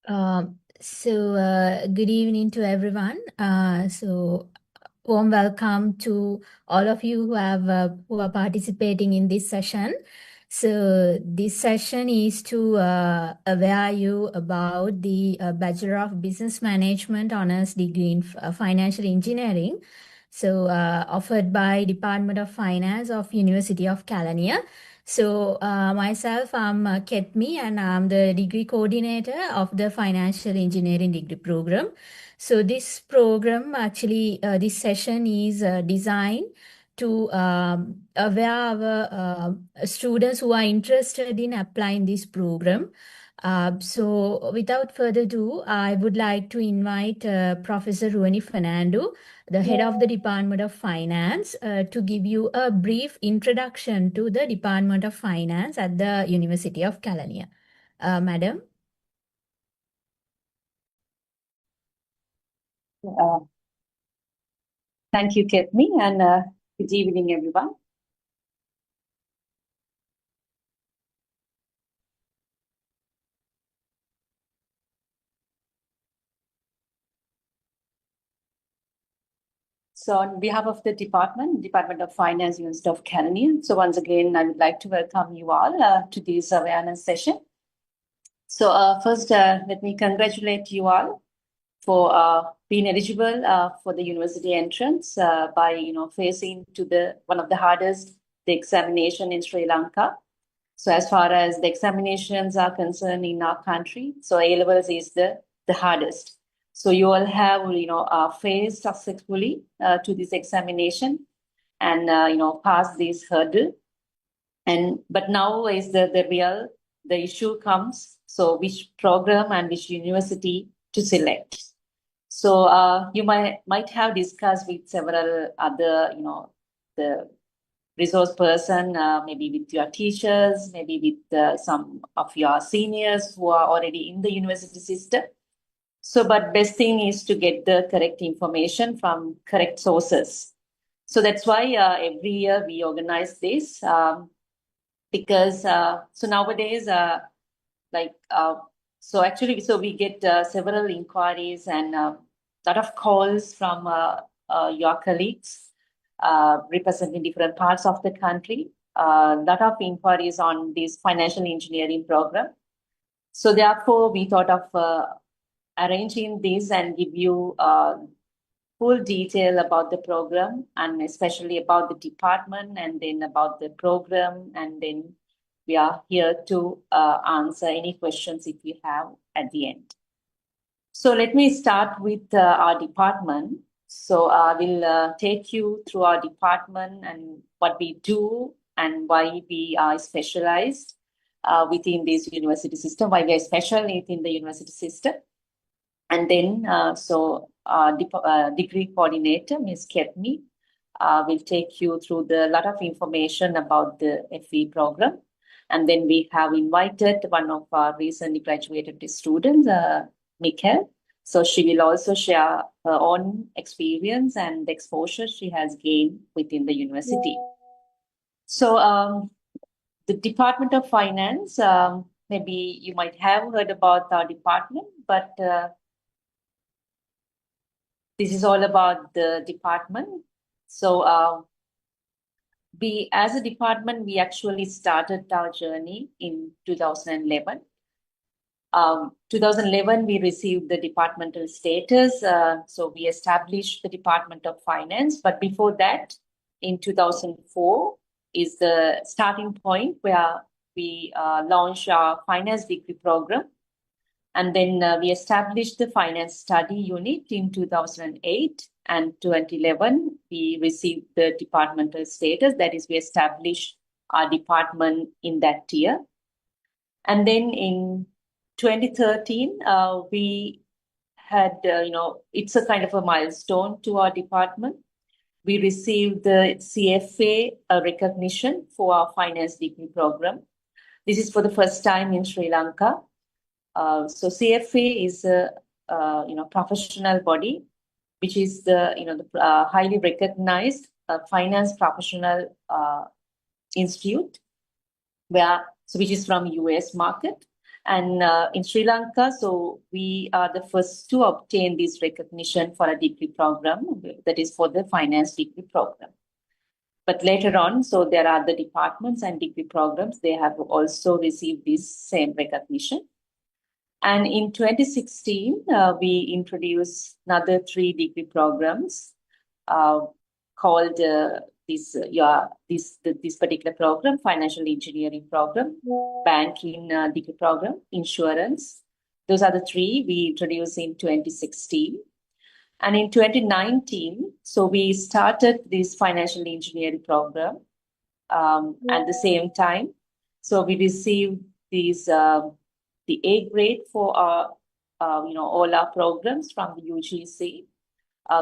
Good evening to everyone. Warm welcome to all of you who are participating in this session. So this session is to aware you about the Bachelor of Business Management Honors degree in Financial Engineering. Offered by Department of Finance of University of Kellania. Myself, I'm Ketmi, and I'm the degree coordinator of the Financial Engineering degree program. So this program, actually, this session is designed to aware our students who are interested in applying this program. So without further ado, I would like to invite Professor Ruani Fernando, the head of the Department of Finance, to give you a brief introduction to the Department of Finance at the University of Kellania. Madam? Thank you, Ketmi, and good evening, everyone. So on behalf of the Department of Finance, University of Kellania, so once again, I would like to welcome you all to this awareness session. So first, let me congratulate you all for being eligible for the university entrance by facing to one of the hardest examination in Sri Lanka. So as far as the examinations are concerned in our country, so A-levels is the hardest. So you all have faced successfully to this examination and passed this hurdle. But now is the issue comes. So which program and which university to select? So you might have discussed with several other the resource person, maybe with your teachers, maybe with some of your seniors who are already in the university system. So, but best thing is to get the correct information from correct sources. So that's why every year we organize this because so nowadays, so we get several inquiries and a lot of calls from your colleagues representing different parts of the country. A lot of inquiries on this financial engineering program. So therefore, we thought of arranging this and give you full detail about the program and especially about the department and then about the program. And then we are here to answer any questions if you have at the end. So let me start with our department. So I will take you through our department and what we do and why we are specialized within this university system, why we are special within the university system. And then, degree coordinator, Ms. Ketmi, will take you through the lot of information about the FE program. And then we have invited one of our recently graduated students, Mikkel. So she will also share her own experience and the exposure she has gained within the university. So the Department of Finance, maybe you might have heard about our department, but this is all about the department. So we, as a department, we actually started our journey in 2011. 2011, we received the departmental status. So we established the Department of Finance. But before that, in 2004, is the starting point where we launched our finance degree program. And then we established the finance study unit in 2008. And 2011, we received the departmental status. That is, we established our department in that year. And then in 2013, we had, it's a kind of a milestone to our department. We received the CFA recognition for our finance degree program. This is for the first time in Sri Lanka. So CFA is a professional body, which is the highly recognized finance professional institute, which is from US market. And in Sri Lanka, so we are the first to obtain this recognition for a degree program, that is for the finance degree program. But later on, so there are the departments and degree programs, they have also received this same recognition. And in 2016, we introduced another 3 degree programs called this particular program, financial engineering program, banking degree program, insurance. Those are the 3 we introduced in 2016. And in 2019, so we started this financial engineering program at the same time. So we received these the A grade for our all our programs from the UGC.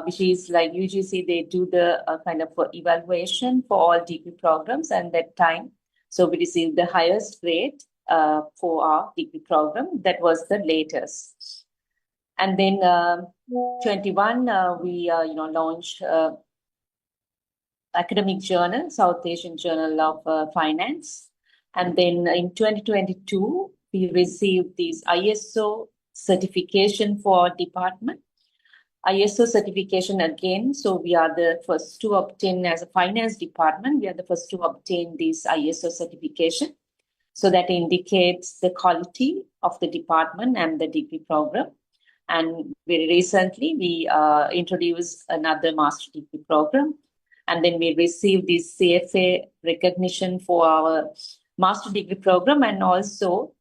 Which is like UGC, they do the kind of evaluation for all degree programs, and that time, so we received the highest grade for our degree program. That was the latest. And then 21, we launched academic journal, South Asian Journal of Finance. And then in 2022, we received this ISO certification for department. ISO certification again, so we are the first to obtain as a finance department, we are the first to obtain this ISO certification. So that indicates the quality of the department and the degree program. And very recently, we introduced another master degree program. And then we received this CFA recognition for our master degree program. And also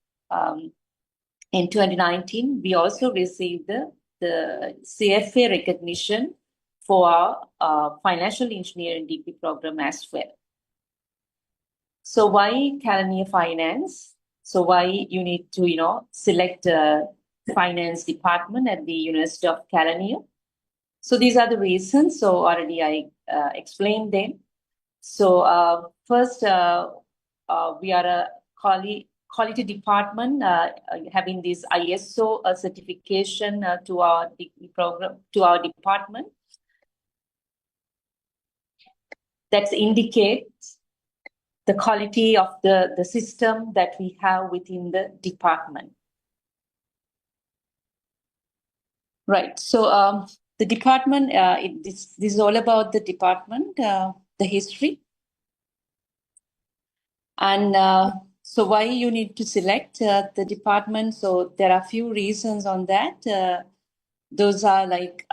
in 2019, we also received the CFA recognition for our financial engineering degree program as well. So why Karaniya Finance? So why you need to, select a finance department at the University of Karaniya? So these are the reasons. So already I explained them. So first, we are a quality department having this ISO certification to our degree program, to our department. That indicates the quality of the system that we have within the department. Right. So the department, this is all about the department, the history. And so why you need to select the department? So there are a few reasons on that. Those are like,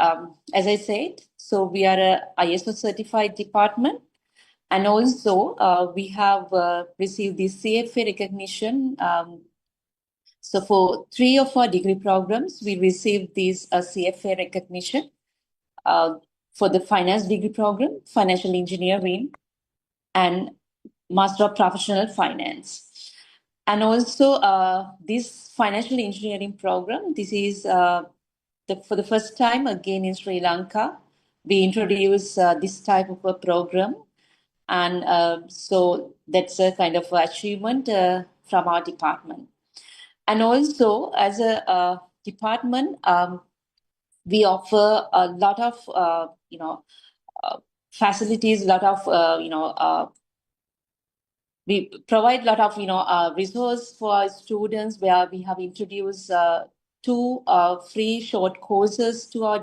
as I said, so we are a ISO certified department. And also we have received the CFA recognition. So for 3 of our degree programs, we received this CFA recognition for the finance degree program, financial engineering, and Master of Professional Finance. And also this financial engineering program, this is for the first time again in Sri Lanka, we introduced this type of a program. And so that's a kind of achievement from our department. And also as a department, we offer a lot of, facilities, a lot of, we provide a lot of, resource for our students where we have introduced 2 free short courses to our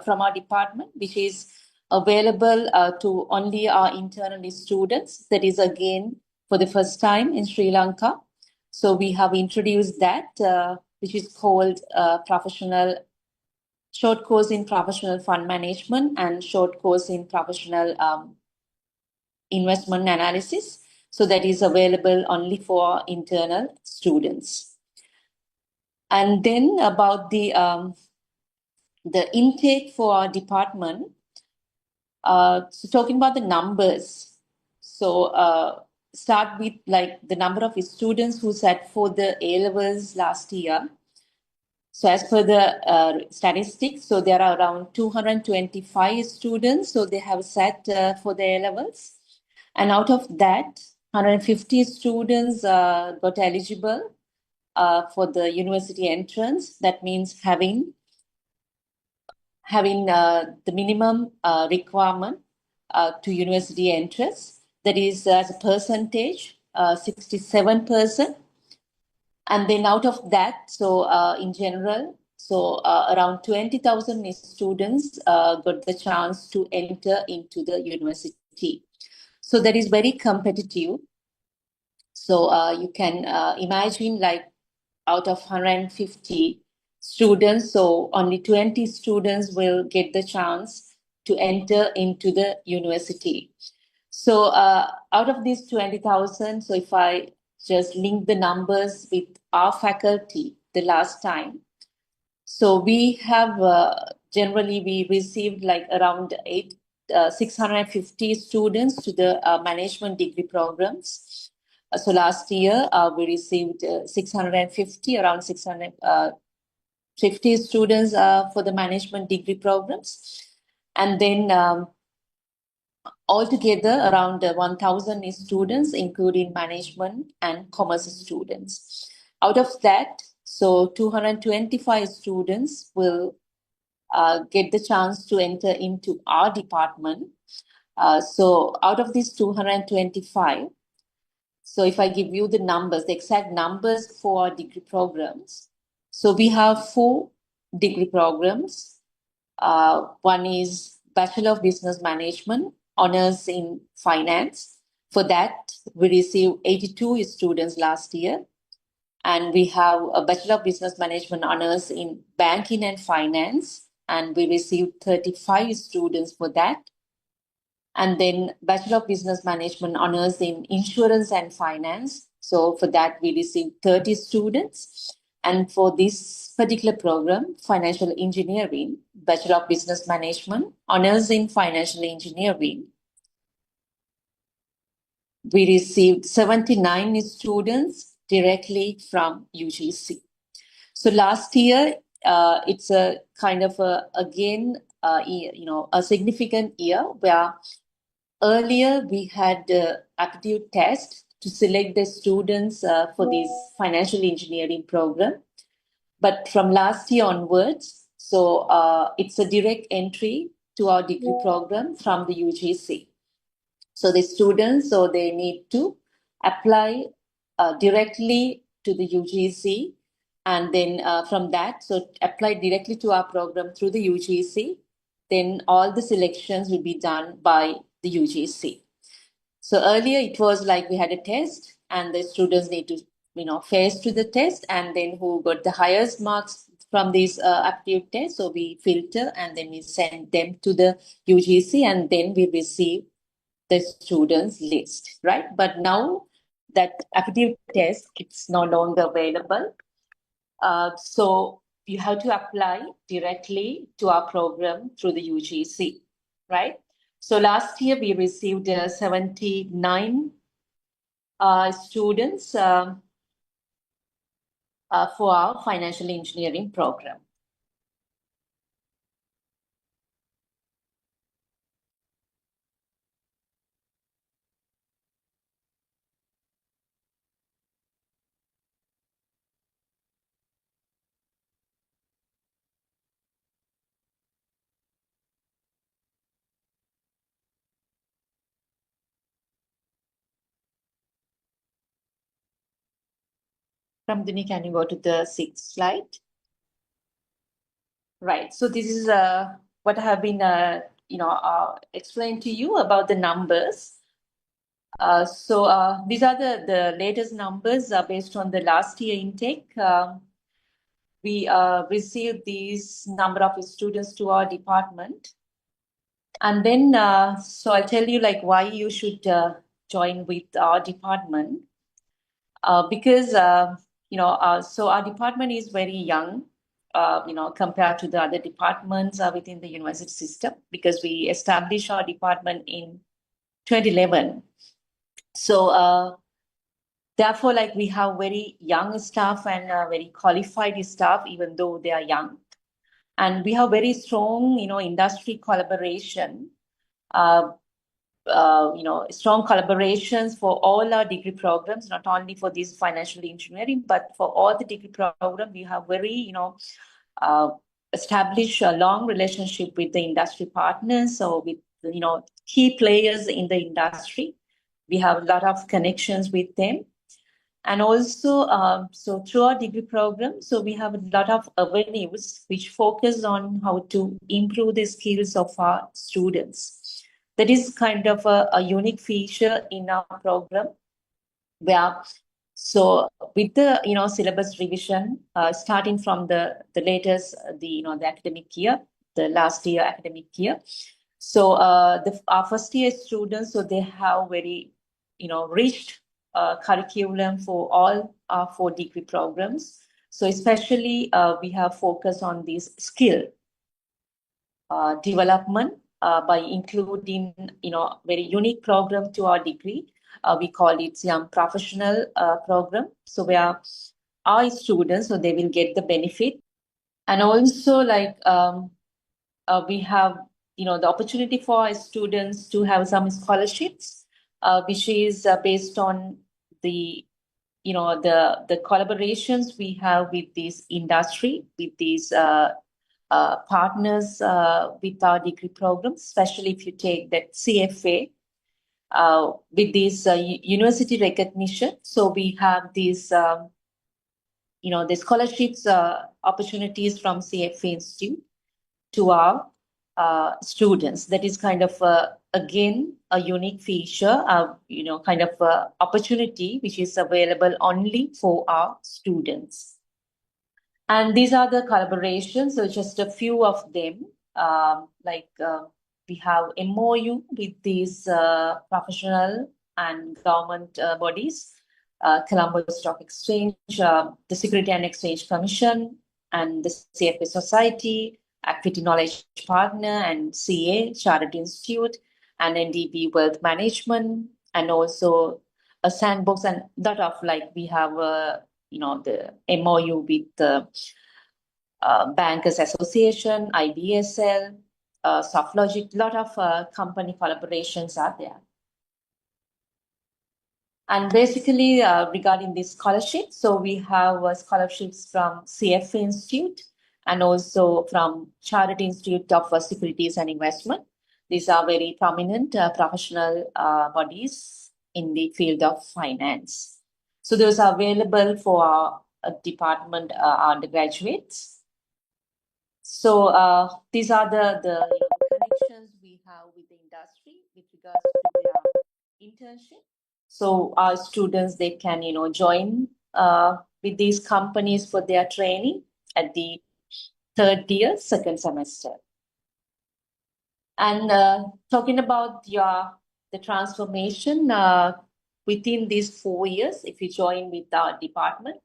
from our department, which is available to only our internal students. That is again for the first time in Sri Lanka. So we have introduced that, which is called short course in professional fund management and short course in professional investment analysis. So that is available only for internal students. And then about the intake for our department, so talking about the numbers. So start with like the number of students who sat for the A-levels last year. So as per the statistics, so there are around 225 students. So they have sat for the A-levels. And out of that, 150 students got eligible for the university entrance. That means having the minimum requirement to university entrance. That is as a percentage, 67%. And then out of that, so in general, so around 20,000 students got the chance to enter into the university. So that is very competitive. So you can imagine, like, out of 150 students, so only 20 students will get the chance to enter into the university. So out of these 20,000, so if I just link the numbers with our faculty the last time, so we have generally we received like around 650 students to the management degree programs. So last year we received 650, around 650 students for the management degree programs. And then altogether around 1,000 students, including management and commerce students. Out of that, so 225 students will get the chance to enter into our department. So out of these 225, so if I give you the numbers, the exact numbers for our degree programs, so we have 4 degree programs. One is Bachelor of Business Management, honors in finance. For that, we received 82 students last year. And we have a Bachelor of Business Management honors in banking and finance, and we received 35 students for that. And then Bachelor of Business Management honors in insurance and finance. So for that, we received 30 students. And for this particular program, financial engineering, Bachelor of Business Management, honors in financial engineering, we received 79 students directly from UGC. So last year, it's a kind of again, a significant year where earlier we had aptitude test to select the students for this financial engineering program. But from last year onwards, so it's a direct entry to our degree program from the UGC. So the students, so they need to apply directly to the UGC, and then from that, so apply directly to our program through the UGC. Then all the selections will be done by the UGC. So earlier it was like we had a test, and the students need to, face to the test, and then who got the highest marks from these aptitude tests, so we filter and then we send them to the UGC, and then we receive the students list, right? But now that aptitude test, it's no longer available. So you have to apply directly to our program through the UGC, right? So last year we received 79 students for our financial engineering program. Ramdini, can you go to the 6th slide? Right. So this is what I have been, explained to you about the numbers. So these are the latest numbers based on the last year intake. We received these number of students to our department. And then, so I'll tell you like why you should join with our department. Because, so our department is very young, compared to the other departments within the university system, because we established our department in 2011. So therefore, like we have very young staff and very qualified staff, even though they are young. And we have very strong, industry collaboration, strong collaborations for all our degree programs, not only for this financial engineering, but for all the degree programs. We have very, established a long relationship with the industry partners, or with, key players in the industry. We have a lot of connections with them. And also, so through our degree program, so we have a lot of avenues which focus on how to improve the skills of our students. That is kind of a unique feature in our program, where so with the syllabus revision, starting from the latest the academic year, the last year academic year. So our first year students, so they have very rich curriculum for all our 4 degree programs. So especially we have focused on this skill development by including very unique program to our degree. We call it Young Professional program. So where our students, so they will get the benefit. And also like we have the opportunity for our students to have some scholarships, which is based on the the collaborations we have with this industry, with these partners with our degree programs, especially if you take that CFA with this university recognition. So we have these the scholarships opportunities from CFA Institute to our students. That is kind of again a unique feature, kind of opportunity which is available only for our students. And these are the collaborations, so just a few of them. We have MOU with these professional and government bodies, Colombo Stock Exchange, the Security and Exchange Commission, and the CFA Society, Equity Knowledge Partner, and CA, Chartered Institute, and NDB Wealth Management, and also a sandbox, and that of we have the MOU with the Bankers Association, IBSL, SoftLogic, lot of company collaborations are there. And basically regarding this scholarship, so we have scholarships from CFA Institute and also from Chartered Institute of Securities and Investment. These are very prominent professional bodies in the field of finance. So those are available for our department undergraduates. So these are the connections we have with the industry with regards to their internship. So our students, they can join with these companies for their training at the 3rd year, 2nd semester. And talking about the transformation within these 4 years, if you join with our department,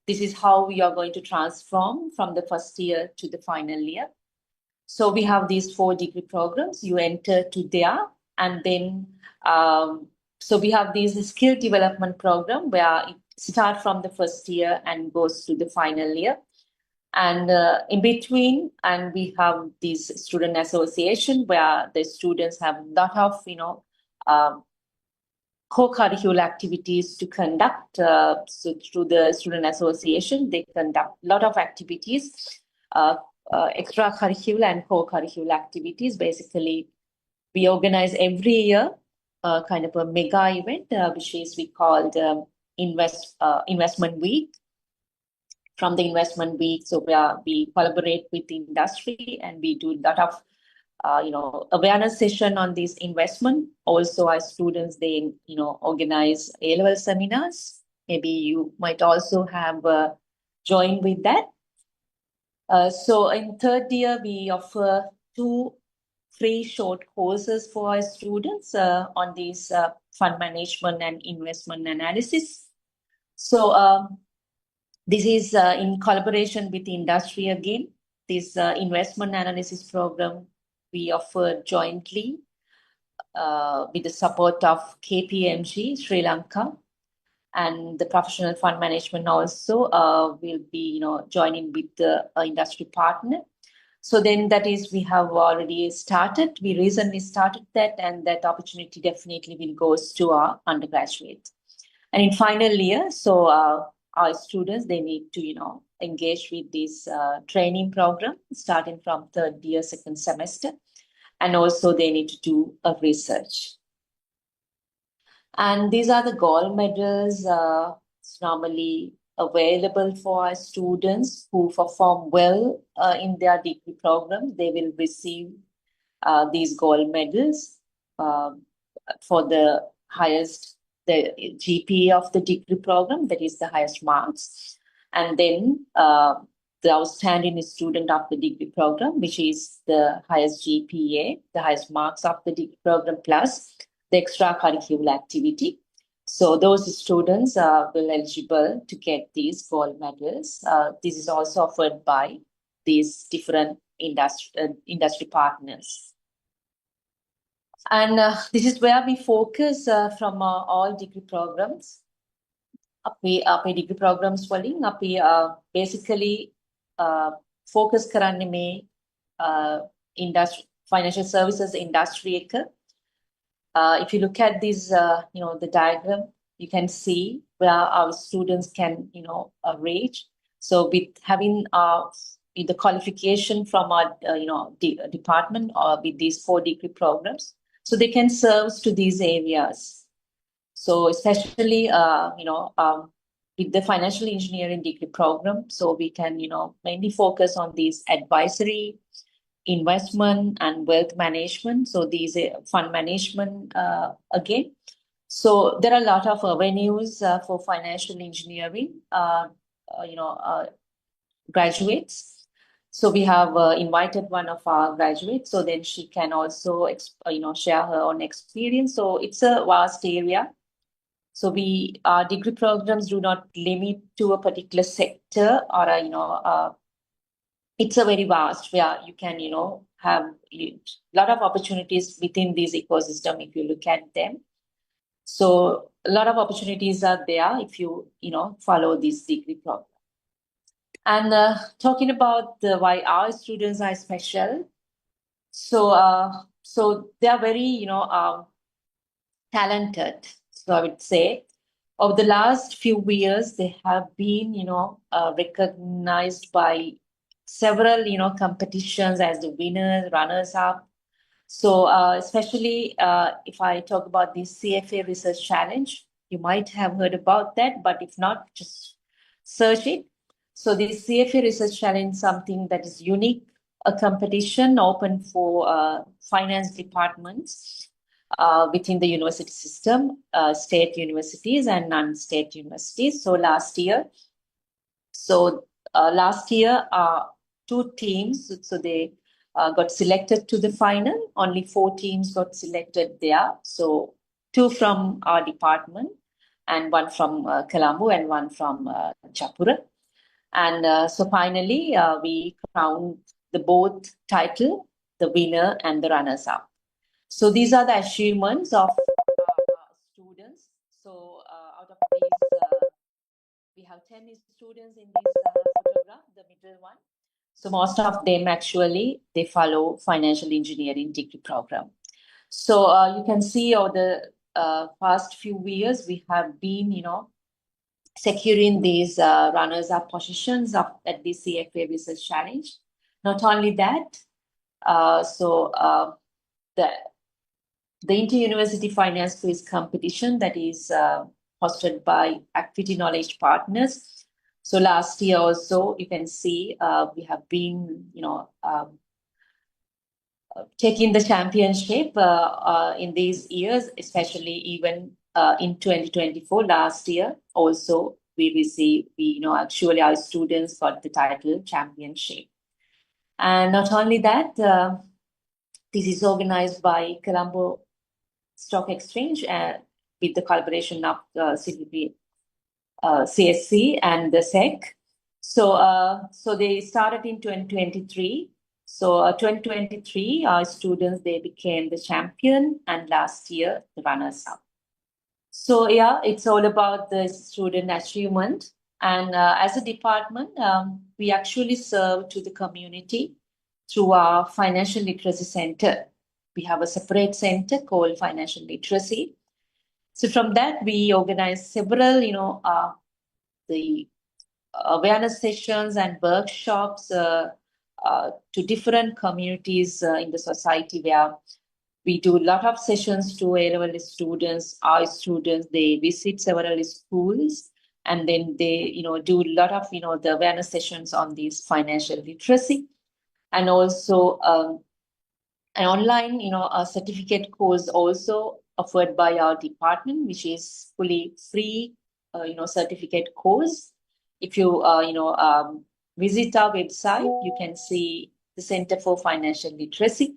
this is how we are going to transform from the first year to the final year. So we have these 4 degree programs. You enter to there, and then so we have these skill development program where it starts from the first year and goes to the final year. And in between, and we have this student association where the students have a lot of co-curricular activities to conduct. So through the student association, they conduct a lot of activities, extracurricular and co-curricular activities. Basically, we organize every year kind of a mega event, which is we called Investment Week. From the Investment Week, so we collaborate with the industry and we do a lot of awareness session on this investment. Also, our students, they organize A-level seminars. Maybe you might also have joined with that. So in 3rd year, we offer 2 free short courses for our students on this fund management and investment analysis. So this is in collaboration with the industry again. This investment analysis program we offer jointly with the support of KPMG Sri Lanka, and the professional fund management also will be joining with the industry partner. So then that is, we have already started. We recently started that, and that opportunity definitely will go to our undergraduate. And in final year, so our students, they need to engage with this training program starting from 3rd year, 2nd semester. And also they need to do a research. And these are the gold medals normally available for our students who perform well in their degree program. They will receive these gold medals for the highest, the GPA of the degree program, that is the highest marks. And then the outstanding student of the degree program, which is the highest GPA, the highest marks of the degree program, plus the extracurricular activity. So those students will eligible to get these gold medals. This is also offered by these different industry partners. And this is where we focus from all degree programs. Our degree programs following basically focus කරන්නේ මේ industry financial services industry එක. If you look at this, the diagram, you can see where our students can, reach. So with having the qualification from our, department or with these 4 degree programs, so they can serve to these areas. So especially, with the financial engineering degree program, so we can, mainly focus on these advisory, investment and wealth management. So these fund management again. So there are a lot of avenues for financial engineering, graduates. So we have invited one of our graduates, so then she can also, share her own experience. So it's a vast area. So our degree programs do not limit to a particular sector or, it's a very vast where you can, have a lot of opportunities within this ecosystem if you look at them. So a lot of opportunities are there if you, follow this degree program. And talking about why our students are special. So they are very, talented. So I would say over the last few years, they have been, recognized by several, competitions as the winners, runners up. So especially if I talk about the CFA Research Challenge, you might have heard about that, but if not, just search it. So the CFA Research Challenge is something that is unique, a competition open for finance departments within the university system, state universities and non-state universities. So last year, 2 teams, so they got selected to the final. Only 4 teams got selected there. So 2 from our department and 1 from Colombo and 1 from Chapura. And so finally, we crowned the both title, the winner and the runners-up. So these are the achievements of students. So out of these, we have 10 students in this photograph, the middle one. So most of them actually, they follow financial engineering degree program. So you can see over the past few years, we have been, securing these runners-up positions at the CFA Research Challenge. Not only that, the Inter-University Finance Quiz competition that is hosted by Activity Knowledge Partners. So last year also, you can see we have been, taking the championship in these years, especially even in 2024, last year also we received, actually our students got the title championship. And not only that, this is organized by Colombo Stock Exchange with the collaboration of CPP, CSC and the SEC. So they started in 2023. So 2023, our students, they became the champion, and last year, the runners-up. So yeah, it's all about the student achievement. And as a department, we actually serve to the community through our financial literacy center. We have a separate center called financial literacy. So from that, we organize several, the awareness sessions and workshops to different communities in the society, where we do a lot of sessions to A-level students. Our students, they visit several schools And then they, do a lot of, the awareness sessions on these financial literacy. And also an online, a certificate course also offered by our department, which is fully free, certificate course. If you, visit our website, you can see the Center for Financial Literacy,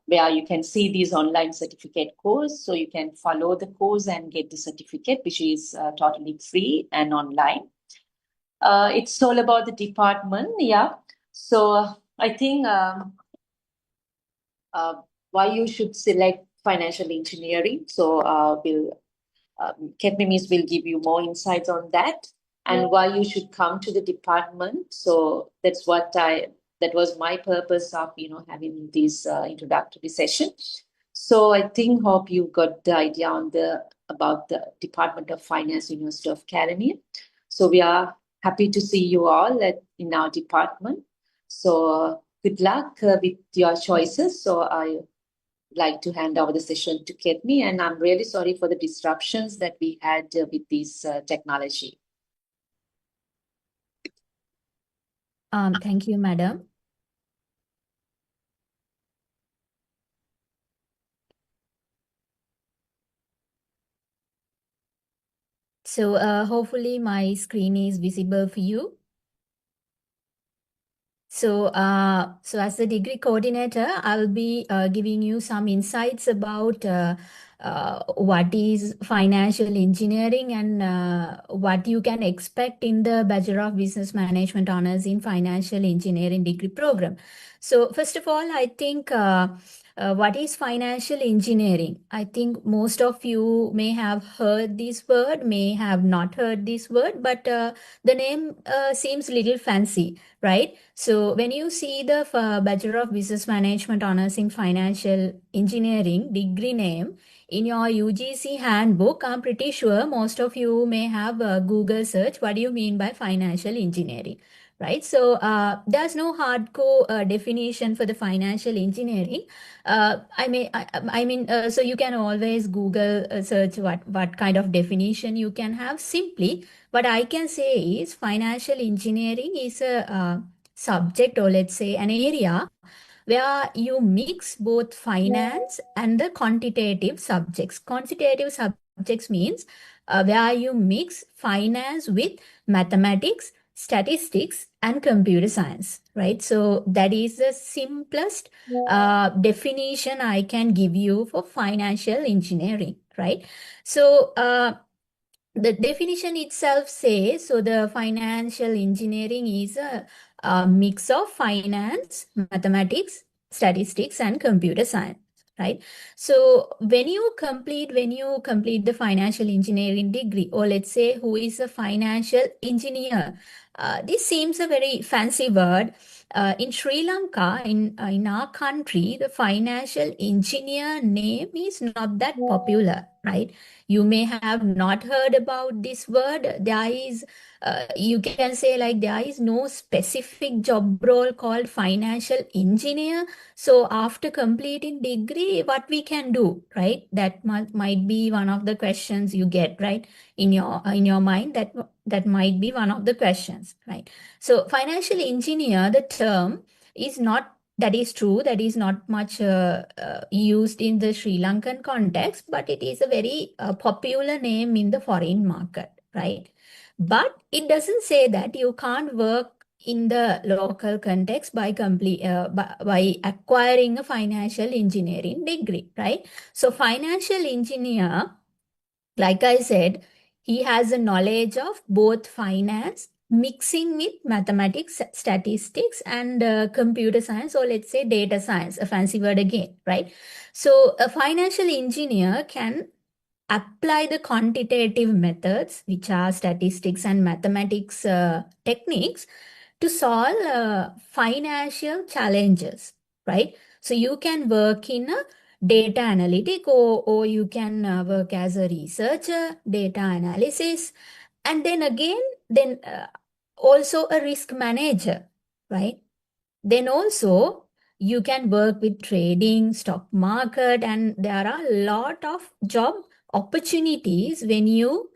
where you can see these online certificate course. So you can follow the course and get the certificate, which is totally free and online. It's all about the department, yeah. So I think why you should select financial engineering. So Miss will give you more insights on that, and why you should come to the department. So that's that was my purpose of having this introductory session. So I hope you got the idea about the Department of Finance, University of Kellogg. So we are happy to see you all in our department. So good luck with your choices. So I like to hand over the session to Ketmi, and I'm really sorry for the disruptions that we had with this technology. Thank you, madam. So hopefully my screen is visible for you. So, so as the degree coordinator, I'll be giving you some insights about what is financial engineering and what you can expect in the Bachelor of Business Management Honors in Financial Engineering degree program. So, first of all, I think what is financial engineering? I think most of you may have heard this word, may have not heard this word, but the name seems a little fancy, right? So when you see the Bachelor of Business Management Honors in Financial Engineering degree name in your UGC handbook, I'm pretty sure most of you may have a Google search, what do you mean by financial engineering? Right, so there's no hardcore definition for the financial engineering. I mean, so you can always Google search what kind of definition you can have. Simply, what I can say is financial engineering is a subject, or let's say an area where you mix both finance and the quantitative subjects. Quantitative subjects means where you mix finance with mathematics, statistics, and computer science, right? So that is the simplest definition I can give you for financial engineering, right? So the definition itself says, so the financial engineering is a mix of finance, mathematics, statistics, and computer science, right? So when you complete the financial engineering degree, or let's say who is a financial engineer, this seems a very fancy word. In Sri Lanka, in our country, the financial engineer name is not that popular, right? You may have not heard about this word. There is, you can say, like, there is no specific job role called financial engineer. So after completing degree, what we can do, right? That might be one of the questions you get, right? In your mind, that might be one of the questions, right? So financial engineer, the term is not, that is true, that is not much used in the Sri Lankan context, but it is a very popular name in the foreign market, right? But it doesn't say that you can't work in the local context by acquiring a financial engineering degree, right? So financial engineer, like I said, he has a knowledge of both finance mixing with mathematics, statistics, and computer science, or let's say data science, a fancy word again, right? So a financial engineer can apply the quantitative methods, which are statistics and mathematics techniques, to solve financial challenges, right? So you can work in a data analytic, or you can work as a researcher, data analysis, and then also a risk manager, right? Then also you can work with trading, stock market, and there are a lot of job opportunities when you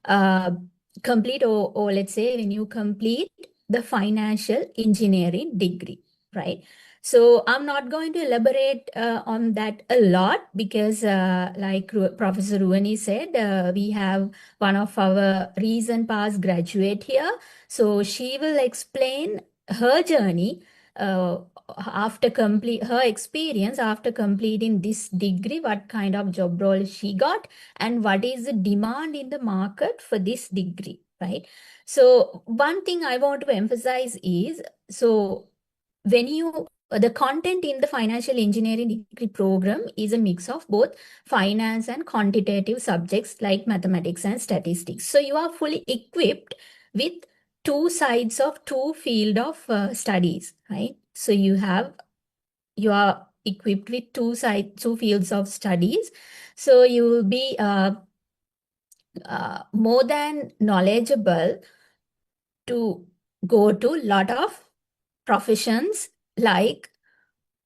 complete or let's say when you complete the financial engineering degree, right? So I'm not going to elaborate on that a lot because like Professor Ruani said, we have one of our recent past graduate here. So she will explain her journey after her experience after completing this degree, what kind of job role she got and what is the demand in the market for this degree, right? So one thing I want to emphasize is, so when the content in the financial engineering degree program is a mix of both finance and quantitative subjects like mathematics and statistics. So you are fully equipped with two sides of two field of studies, right? So you are equipped with two fields of studies. So you will be more than knowledgeable to go to lot of professions like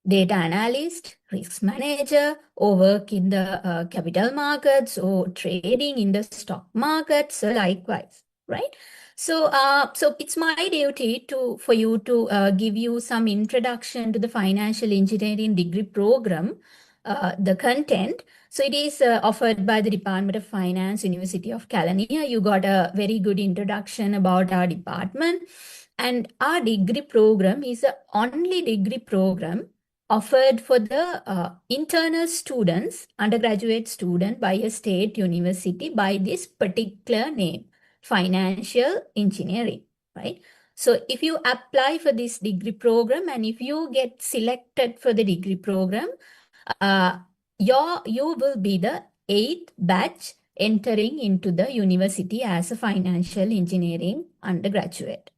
data analyst, risk manager, or work in the capital markets or trading in the stock markets, likewise, right? So, so it's my duty for you to give you some introduction to the financial engineering degree program, the content. So it is offered by the Department of Finance, University of California. You got a very good introduction about our department. And our degree program is the only degree program offered for the internal students, undergraduate student by a state university by this particular name, financial engineering, right? So if you apply for this degree program and if you get selected for the degree program, you will be the 8th batch entering into the university as a financial engineering undergraduate,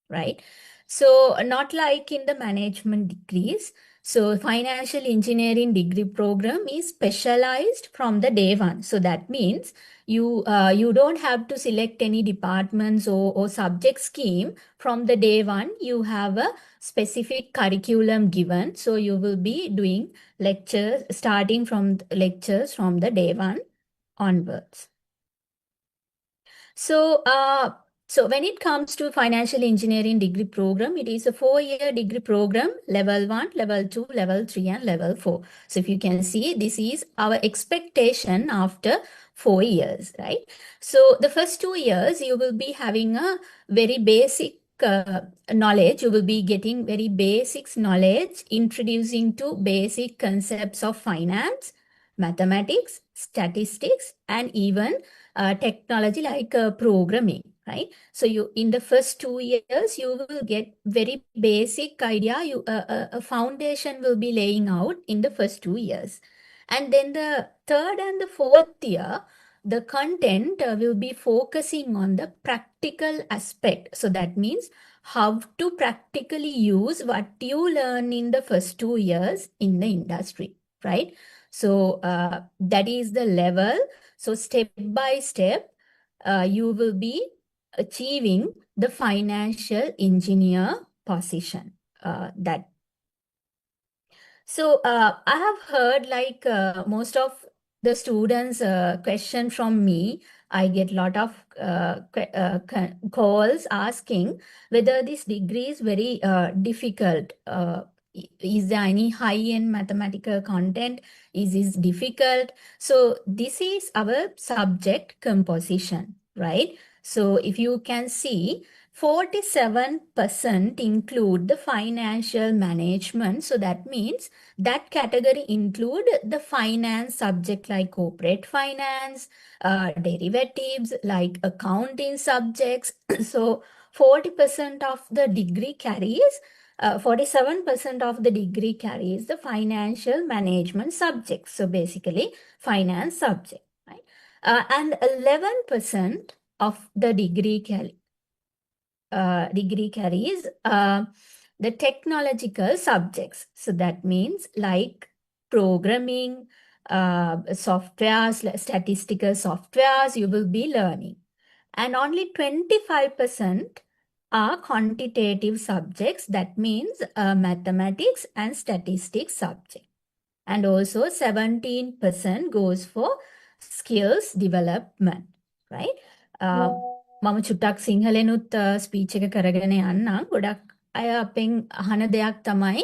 right? So not like in the management degrees. So financial engineering degree program is specialized from the day one. So that means you don't have to select any departments or subject scheme from the day one. You have a specific curriculum given. So you will be doing lectures, starting from lectures from the day one onwards. So, so when it comes to financial engineering degree program, it is a 4-year degree program, level 1, level 2, level 3, and level 4. So if you can see, this is our expectation after 4 years, right? So the first 2 years, you will be having a very basic knowledge. You will be getting very basic knowledge, introducing to basic concepts of finance, mathematics, statistics, and even technology like programming, right? So you in the first 2 years you will get very basic idea. A foundation will be laying out in the first 2 years, and then the third and the fourth year, the content will be focusing on the practical aspect. So that means how to practically use what you learn in the first 2 years in the industry, right? So that is the level. So step by step, you will be achieving the financial engineer position. So I have heard like most of the students question from me. I get a lot of calls asking whether this degree is very difficult. Is there any high-end mathematical content? Is this difficult? So this is our subject composition, right? So if you can see, 47% include the financial management. So that means that category include the finance subject like corporate finance, derivatives like accounting subjects. So 40% of the degree carries 47% of the degree carries the financial management subject. So basically finance subject, right? And 11% of the degree carries the technological subjects. So that means like programming, softwares, statistical softwares you will be learning. And only 25% are quantitative subjects. That means mathematics and statistics subject. And also 17% goes for skills development, right? මම චුට්ටක් සිංහලෙනුත් speech එක කරගෙන යන්නම්. ගොඩක් අය අපෙන් අහන දෙයක් තමයි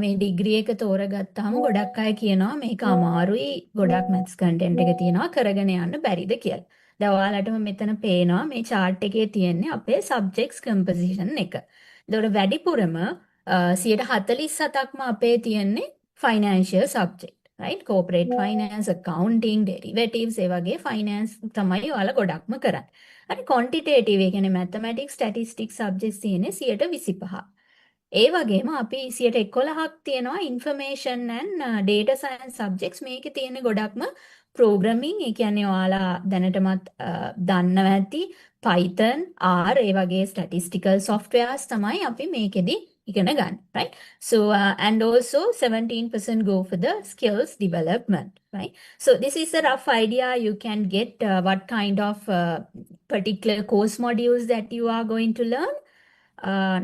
මේ ඩිග්‍රී එක තෝරගත්තාම ගොඩක් අය කියනවා මේක අමාරුයි, ගොඩක් මැත්ස් කන්ටෙන්ට් එක තියෙනවා, කරගෙන යන්න බැරිද කියලා. දැන් ඔයාලටම මෙතන පේනවා මේ chart එකේ තියෙන්නේ අපේ subjects composition එක. ඒතකොට වැඩිපුරම 147%ක්ම අපේ තියෙන්නේ financial subject. right? Corporate finance, accounting, derivatives ඒ වගේ finance තමයි ඔයාලා ගොඩක්ම කරන්නේ. හරි quantitative ඒ කියන්නේ mathematics, statistics subjects තියෙන්නේ 125. ඒ වගේම අපි 111ක් තියෙනවා information and data science subjects. මේකේ තියෙන ගොඩක්ම programming ඒ කියන්නේ ඔයාලා දැනටමත් දන්නවා ඇති Python, R ඒ වගේ statistical softwares තමයි අපි මේකෙදි ඉගෙන ගන්න, right? So and also 17% go for the skills development, right? So this is a rough idea. You can get what kind of particular course modules that you are going to learn.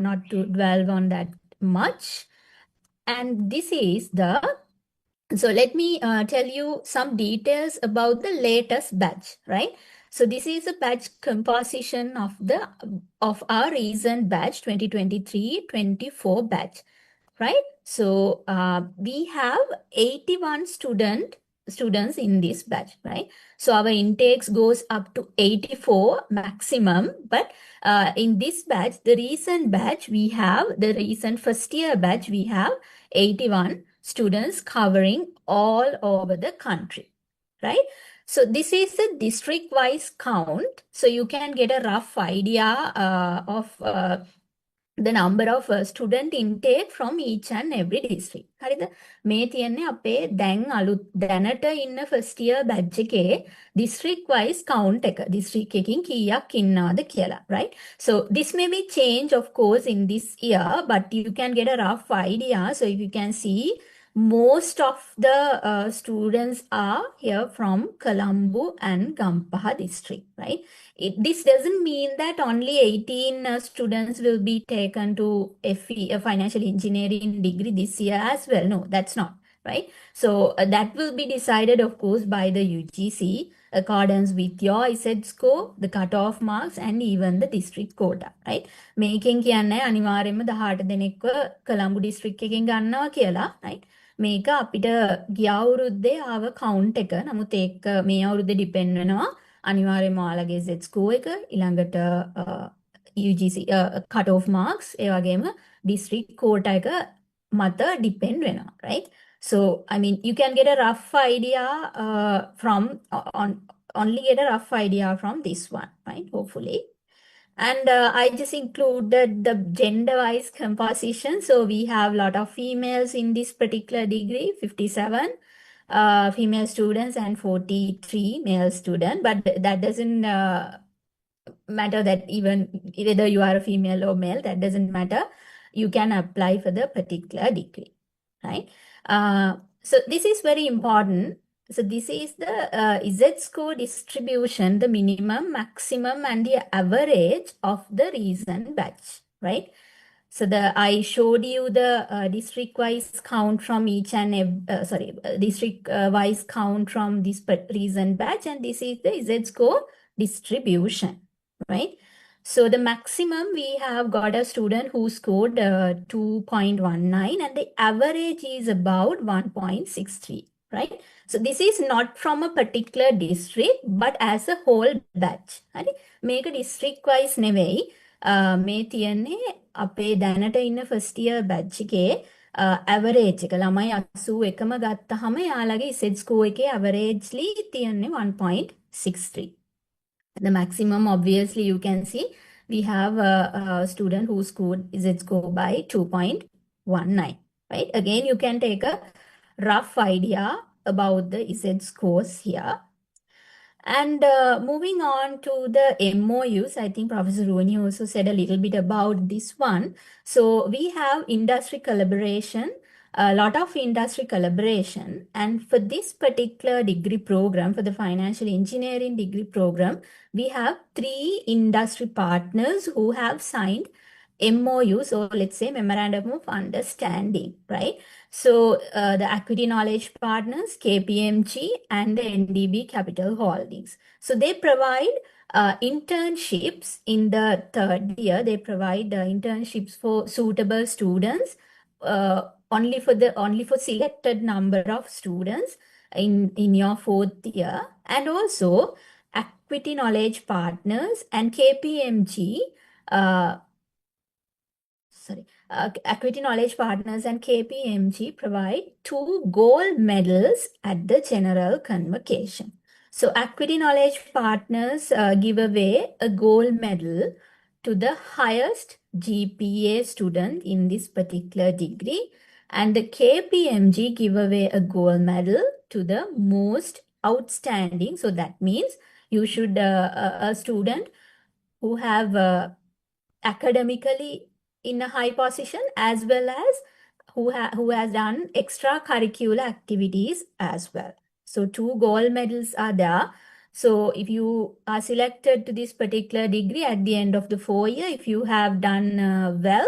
Not to dwell on that much. And this is the, so let me tell you some details about the latest batch, right? So this is a batch composition of our recent batch 2023-24 batch, right? So we have 81 students in this batch, right? So our intakes goes up to 84 maximum, but in this batch, the recent first year batch, we have 81 students covering all over the country, right? So this is the district-wise count. So you can get a rough idea of the number of student intake from each and every district. හරිද? මේ තියන්නේ අපේ දැනට ඉන්න first year batch එකේ district wise count එක. district එකකින් කීයක් ඉන්නවද කියලා, right? So this may be change of course in this year, but you can get a rough idea. So if you can see, most of the students are here from Colombo and Gampaha district, right? This doesn't mean that only 18 students will be taken to FE, a financial engineering degree this year as well. No, that's not, right? So that will be decided, of course, by the UGC, accordance with your ISET score, the cutoff marks, and even the district quota, right? මේකෙන් කියන්නේ අනිවාර්යයෙන්ම 18 දෙනෙක්ව Colombo district එකෙන් ගන්නවා කියලා, right? මේක අපිට ගිය අවුරුද්දේ ආව count එක. නමුත් ඒක මේ අවුරුද්දේ depend වෙනවා අනිවාර්යයෙන්ම ඔයාලගේ Z score එක, ඊළඟට UGC cut off marks, ඒ වගේම district quota එක මත depend වෙනවා, right? So I mean you can get a rough idea only get a rough idea from this one, right? Hopefully. And I just included the gender-wise composition. So we have a lot of females in this particular degree, 57 female students and 43 male students. But that doesn't matter that even whether you are a female or male, that doesn't matter. You can apply for the particular degree, right? So this is very important. So this is the Z score distribution, the minimum, maximum, and the average of the recent batch, right? So I showed you the district-wise count from each and district-wise count from this recent batch, and this is the Z score distribution, right? So the maximum, we have got a student who scored 2.19, and the average is about 1.63, right? So this is not from a particular district, but as a whole batch. හරි? මේක district wise නෙවෙයි. මේ තියන්නේ අපේ දැනට ඉන්න first year batch එකේ average එක ළමයි 81ම ගත්තාම යාළගේ Z score එකේ averagely තියන්නේ 1.63. The maximum, obviously, you can see we have a student who scored Z score by 2.19, right? Again, you can take a rough idea about the Z scores here. And moving on to the MOUs, I think Professor Rooney also said a little bit about this one. So we have industry collaboration, a lot of industry collaboration. And for this particular degree program, for the financial engineering degree program, we have 3 industry partners who have signed MOUs, or let's say Memorandum of Understanding, right? So the Equity Knowledge Partners, KPMG, and the NDB Capital Holdings. So they provide internships in the third year. They provide internships for suitable students, only for selected number of students in your fourth year, and also Equity Knowledge Partners and KPMG. Equity Knowledge Partners and KPMG provide 2 gold medals at the general convocation. So Equity Knowledge Partners give away a gold medal to the highest GPA student in this particular degree, and the KPMG give away a gold medal to the most outstanding. So that means you should a student who have academically in a high position, as well as who has done extracurricular activities as well. So 2 gold medals are there. So if you are selected to this particular degree at the end of the 4 year, if you have done well,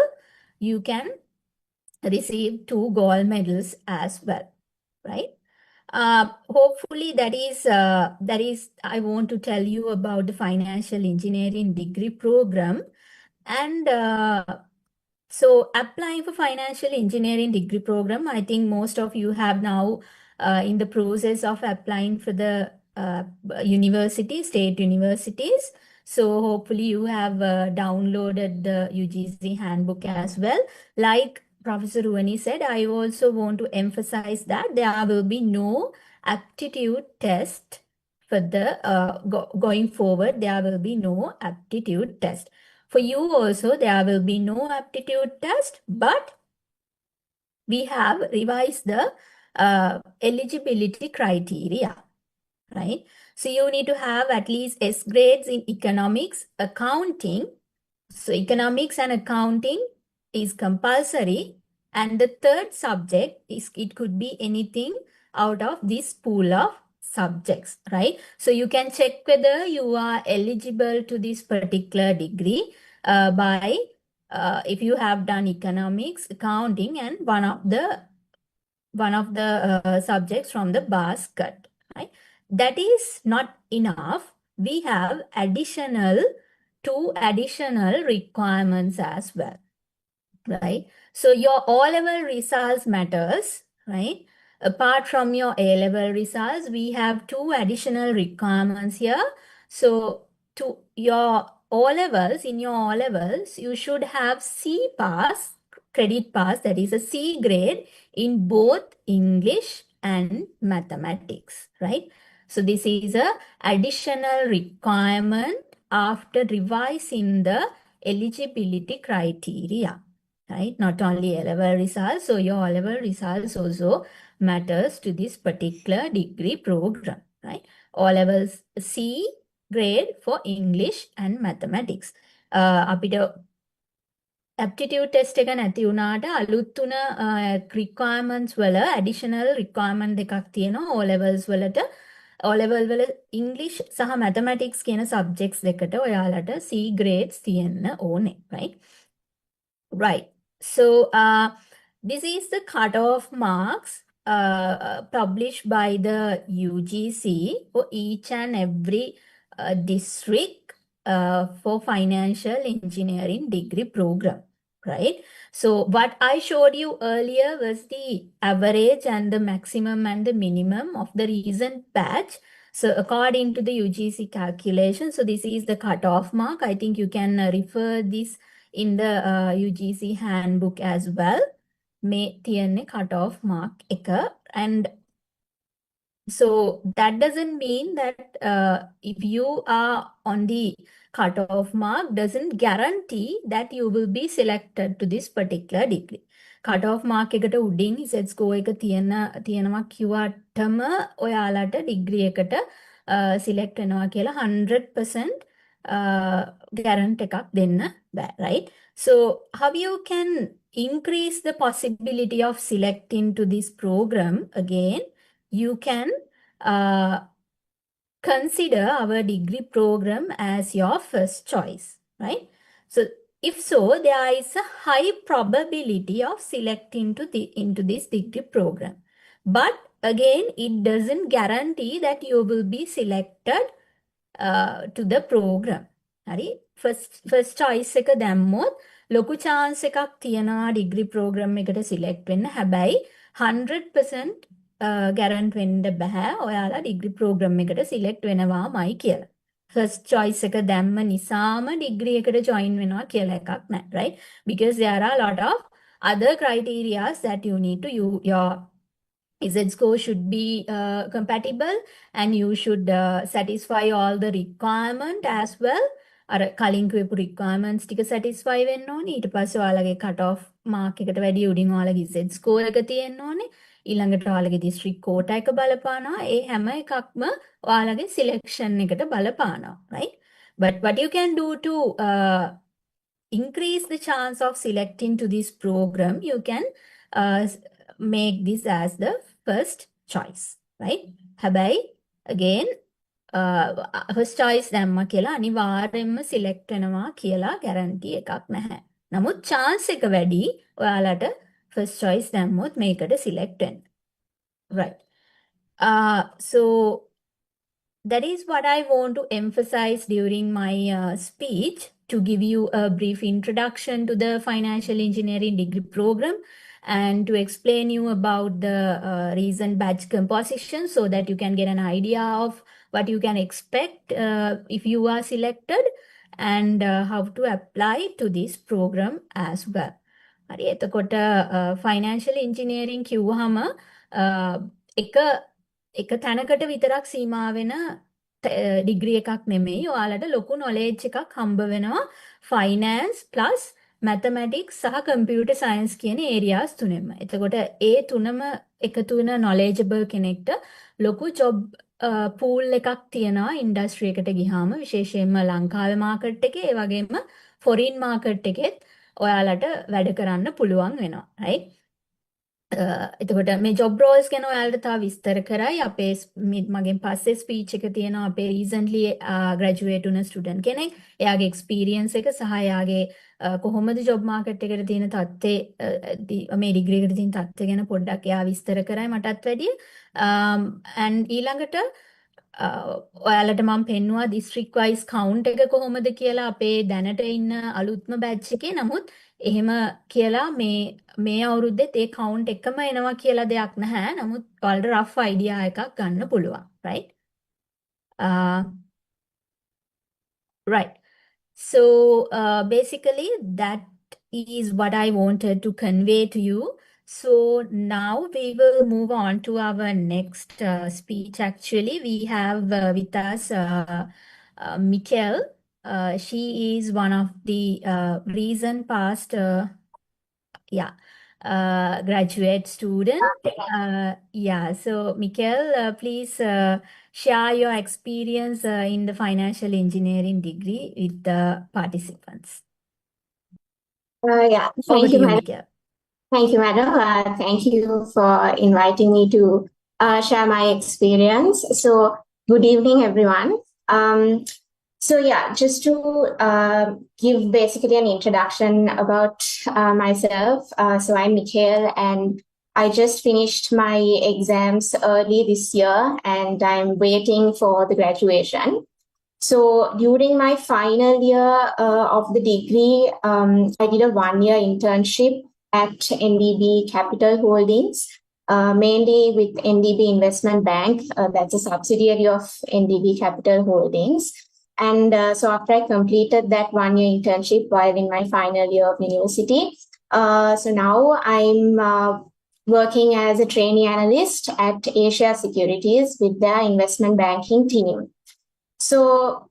you can receive 2 gold medals as well, right? Hopefully that is I want to tell you about the financial engineering degree program. And so applying for financial engineering degree program, I think most of you have now in the process of applying for the state universities. So hopefully you have downloaded the UGC handbook as well. Like Professor Ruani said, I also want to emphasize that there will be no aptitude test for the going forward. There will be no aptitude test. For you also, there will be no aptitude test, but we have revised the eligibility criteria, right? So you need to have at least S grades in economics, accounting. So economics and accounting is compulsory. And the third subject it could be anything out of this pool of subjects, right? So you can check whether you are eligible to this particular degree by if you have done economics, accounting, and one of the subjects from the basket, right? That is not enough. We have two additional requirements as well, right? So your O-level results matters, right? Apart from your A-level results, we have 2 additional requirements here. So to your O-levels, in your O-levels, you should have C pass, credit pass, that is a C grade in both English and mathematics, right? So this is a additional requirement after revising the eligibility criteria, right? Not only A-level results, so your O-level results also matters to this particular degree program, right? O-levels C grade for English and mathematics. අපිට aptitude test එක නැති වුණාට අලුත් තුන requirements වල additional requirement දෙකක් තියෙනවා O levels වලට. O level වල English සහ mathematics කියන subjects දෙකට ඔයාලට C grades තියෙන්න ඕනේ, right? Right. So this is the cutoff marks published by the UGC for each and every district for financial engineering degree program, right? So what I showed you earlier was the average and the maximum and the minimum of the recent batch. So according to the UGC calculation, so this is the cutoff mark. I think you can refer this in the UGC handbook as well. May තියන්නේ cutoff mark එක. And so that doesn't mean that if you are on the cutoff mark doesn't guarantee that you will be selected to this particular degree. Cutoff mark එකට උඩින් set score එක තියෙනවා කිව්වටම ඔයාලට degree එකට select වෙනවා කියලා 100% guarantee එකක් දෙන්න බෑ, right? So how you can increase the possibility of selecting to this program again? You can consider our degree program as your first choice, right? So if so, there is a high probability of selecting into this degree program. But again, it doesn't guarantee that you will be selected to the program. හරි first choice එක දැම්මොත් ලොකු chance එකක් තියනවා degree program එකට select වෙන්න. හැබැයි 100% guarantee වෙන්න බෑ ඔයාලා degree program එකට select වෙනවාමයි කියලා. first choice එක දැම්ම නිසාම degree එකට join වෙනවා කියලා එකක් නැහැ, right? Because there are a lot of other criteria that you need to your Z score should be compatible and you should satisfy all the requirement as well. අර කලින් කියපු requirements ටික satisfy වෙන්න ඕනේ. ඊට පස්සේ ඔයාලගේ cut off mark එකට වැඩි උඩින් ඔයාලගේ Z score එක තියෙන්න ඕනේ. ඊළඟට ඔයාලගේ district quota එක බලපානවා. ඒ හැම එකක්ම ඔයාලගේ selection එකට බලපානවා, right? But what you can do to increase the chance of selecting to this program, you can make this as the first choice, right? හැබැයි again first choice දැම්ම කියලා අනිවාර්යෙන්ම select වෙනවා කියලා guarantee එකක් නැහැ. නමුත් chance එක වැඩි ඔයාලට first choice දැම්මොත් මේකට select වෙන්න. Right. So that is what I want to emphasize during my speech, to give you a brief introduction to the financial engineering degree program and to explain you about the recent batch composition so that you can get an idea of what you can expect if you are selected and how to apply to this program as well. හරි එතකොට financial engineering කිව්වහම එක තැනකට විතරක් සීමා වෙන degree එකක් නෙමෙයි. ඔයාලට ලොකු knowledge එකක් හම්බ වෙනවා finance plus mathematics සහ computer science කියන areas තුනෙම. එතකොට ඒ තුනම එකතු වෙන knowledgeable කෙනෙක්ට ලොකු job pool එකක් තියෙනවා industry එකට ගියාම, විශේෂයෙන්ම ලංකාවේ market එකේ, ඒ වගේම foreign market එකෙත් ඔයාලට වැඩ කරන්න පුළුවන් වෙනවා, right? එතකොට මේ job roles ගැන ඔයාලට තව විස්තර කරයි. අපේ මගෙන් පස්සේ speech එක තියෙනවා අපේ recently graduate වුණ student කෙනෙක්. එයාගේ experience එක සහ එයාගේ කොහොමද job market එකට තියෙන තත්ත්වය මේ degree එකට තියෙන තත්ත්වය ගැන පොඩ්ඩක් එයා විස්තර කරයි මටත් වැඩිය. and ඊළඟට ඔයාලට මම පෙන්නුවා district wise count එක කොහොමද කියලා අපේ දැනට ඉන්න අලුත්ම batch එකේ. නමුත් එහෙම කියලා මේ අවුරුද්දේ ඒ count එකම එනවා කියලා දෙයක් නැහැ. නමුත් ඔයාලට rough idea එකක් ගන්න පුළුවන්, right? Right. So basically that is what I wanted to convey to you. So now we will move on to our next speech. Actually, we have with us Mikkel. She is one of the recent past graduate student. So Mikkel, please share your experience in the financial engineering degree with the participants. Thank you, madam. Mikkel. Thank you, madam. Thank you for inviting me to share my experience. So, good evening, everyone. Just to give basically an introduction about myself. So, I'm Mikkel, and I just finished my exams early this year, and I'm waiting for the graduation. So during my final year of the degree, I did a 1-year internship at NDB Capital Holdings, mainly with NDB Investment Bank. That's a subsidiary of NDB Capital Holdings. And so after I completed that 1-year internship while in my final year of university, so now I'm working as a trainee analyst at Asia Securities with their investment banking team. So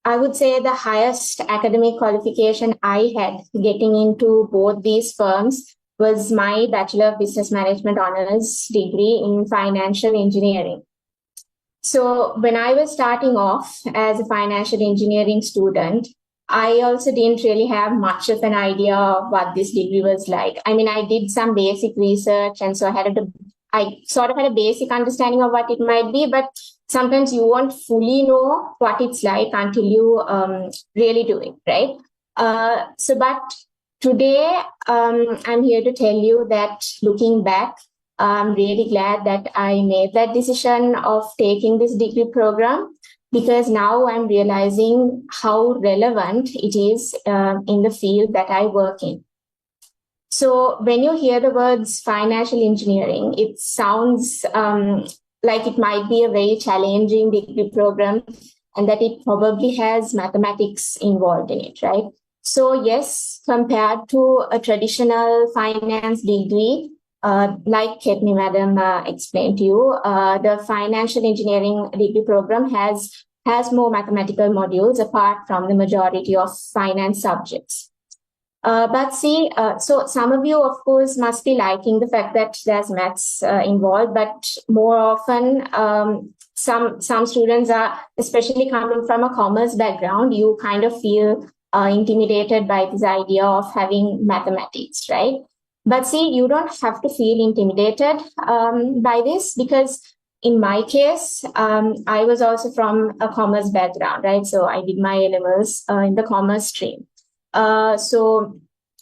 I would say the highest academic qualification I had getting into both these firms was my Bachelor of Business Management Honors degree in financial engineering. So when I was starting off as a financial engineering student, I also didn't really have much of an idea of what this degree was like. I mean, I did some basic research, and so I sort of had a basic understanding of what it might be, but sometimes you won't fully know what it's like until you really do it, right? But today, I'm here to tell you that looking back, I'm really glad that I made that decision of taking this degree program, because now I'm realizing how relevant it is in the field that I work in. So when you hear the words financial engineering, it sounds like it might be a very challenging degree program and that it probably has mathematics involved in it, right? So yes, compared to a traditional finance degree, like Ketni Madam explained to you, the financial engineering degree program has more mathematical modules apart from the majority of finance subjects. But see, so some of you, of course, must be liking the fact that there's maths involved, but more often, some students are, especially coming from a commerce background, you kind of feel intimidated by this idea of having mathematics, right? But see, you don't have to feel intimidated by this, because in my case, I was also from a commerce background, right? So I did my A-levels in the commerce stream. So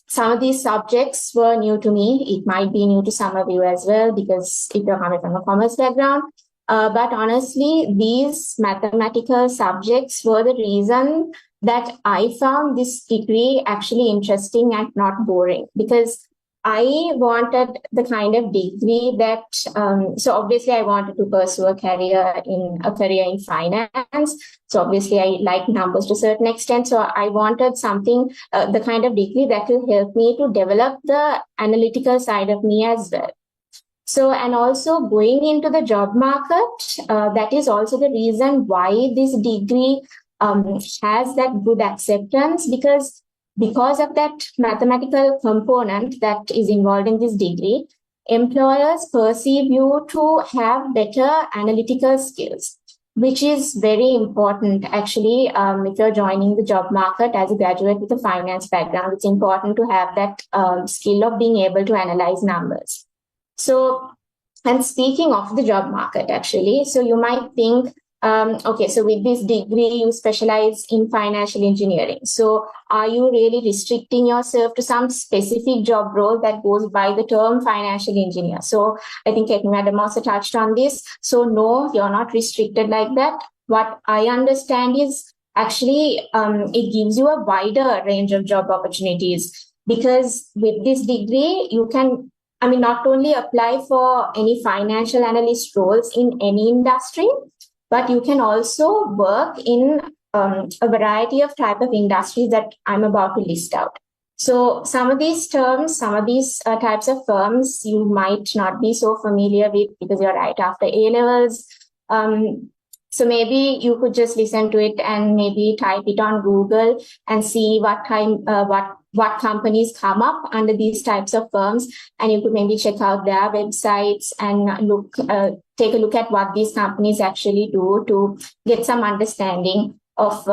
some of these subjects were new to me. It might be new to some of you as well, because if you're coming from a commerce background. But honestly, these mathematical subjects were the reason that I found this degree actually interesting and not boring, because I wanted the kind of degree that, so obviously I wanted to pursue a career in finance. So obviously I like numbers to a certain extent. So I wanted something, the kind of degree that will help me to develop the analytical side of me as well. So, and also going into the job market, that is also the reason why this degree has that good acceptance, because of that mathematical component that is involved in this degree, employers perceive you to have better analytical skills, which is very important actually. If you're joining the job market as a graduate with a finance background, it's important to have that skill of being able to analyze numbers. So, and speaking of the job market actually, so you might think, okay, so with this degree, you specialize in financial engineering. So are you really restricting yourself to some specific job role that goes by the term financial engineer? So I think Ketni Madam also touched on this. So no, you're not restricted like that. What I understand is actually it gives you a wider range of job opportunities, because with this degree, you can, not only apply for any financial analyst roles in any industry, but you can also work in a variety of type of industries that I'm about to list out. So some of these terms, some of these types of firms you might not be so familiar with because you're right after A-levels. So maybe you could just listen to it and maybe type it on Google and see what companies come up under these types of firms, and you could maybe check out their websites and take a look at what these companies actually do to get some understanding of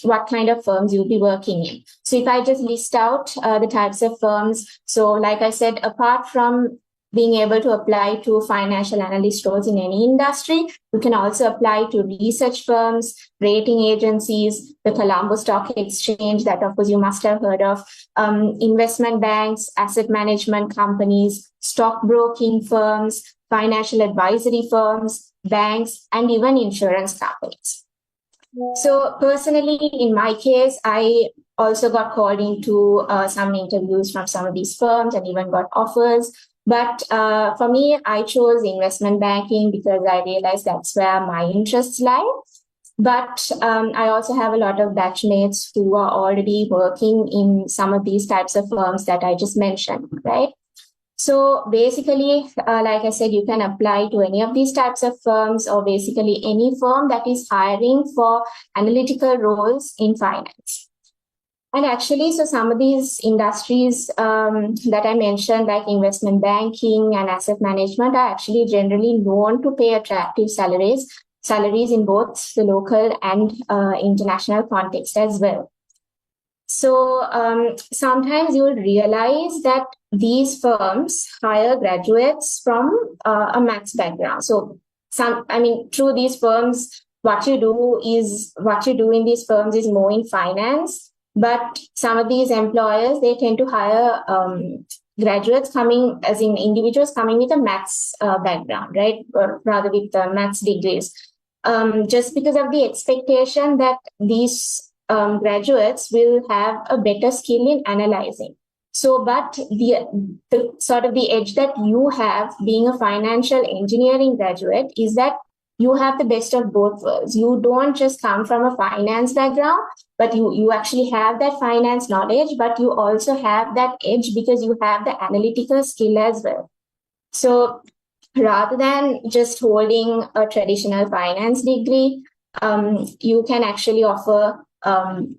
what kind of firms you'll be working in. So if I just list out the types of firms, so like I said, apart from being able to apply to financial analyst roles in any industry, you can also apply to research firms, rating agencies, the Colombo Stock Exchange, that of course you must have heard of, investment banks, asset management companies, stockbroking firms, financial advisory firms, banks, and even insurance companies. So personally, in my case, I also got called into some interviews from some of these firms and even got offers. But for me, I chose investment banking because I realized that's where my interests lie. But I also have a lot of batchmates who are already working in some of these types of firms that I just mentioned, right? So basically, like I said, you can apply to any of these types of firms, or basically any firm that is hiring for analytical roles in finance. And actually, so some of these industries that I mentioned, like investment banking and asset management, are actually generally known to pay attractive salaries in both the local and international context as well. So sometimes you will realize that these firms hire graduates from a maths background. So through these firms, what you do in these firms is more in finance. But some of these employers, they tend to hire graduates individuals coming with a maths background, right? Or rather with maths degrees. just because of the expectation that these graduates will have a better skill in analyzing. So, but the sort of the edge that you have being a financial engineering graduate is that you have the best of both worlds. You don't just come from a finance background, but you actually have that finance knowledge, but you also have that edge because you have the analytical skill as well. So rather than just holding a traditional finance degree, you can actually offer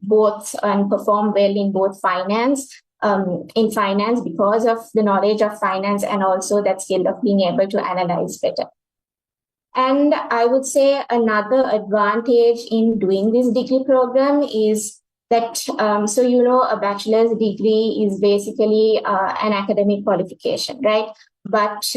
both and perform well in both finance, because of the knowledge of finance and also that skill of being able to analyze better. And I would say another advantage in doing this degree program is that, a bachelor's degree is basically an academic qualification, right? But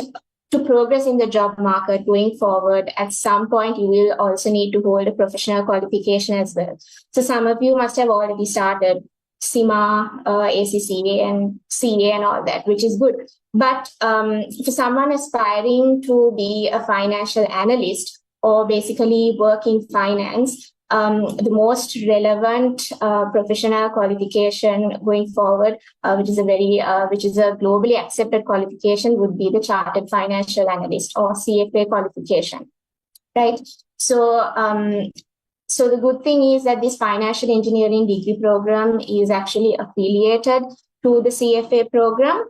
to progress in the job market going forward, at some point, you will also need to hold a professional qualification as well. So some of you must have already started CIMA, ACCA, and CA and all that, which is good. But for someone aspiring to be a financial analyst or basically work in finance, the most relevant professional qualification going forward, which is a globally accepted qualification, would be the Chartered Financial Analyst or CFA qualification, right? So the good thing is that this financial engineering degree program is actually affiliated to the CFA program.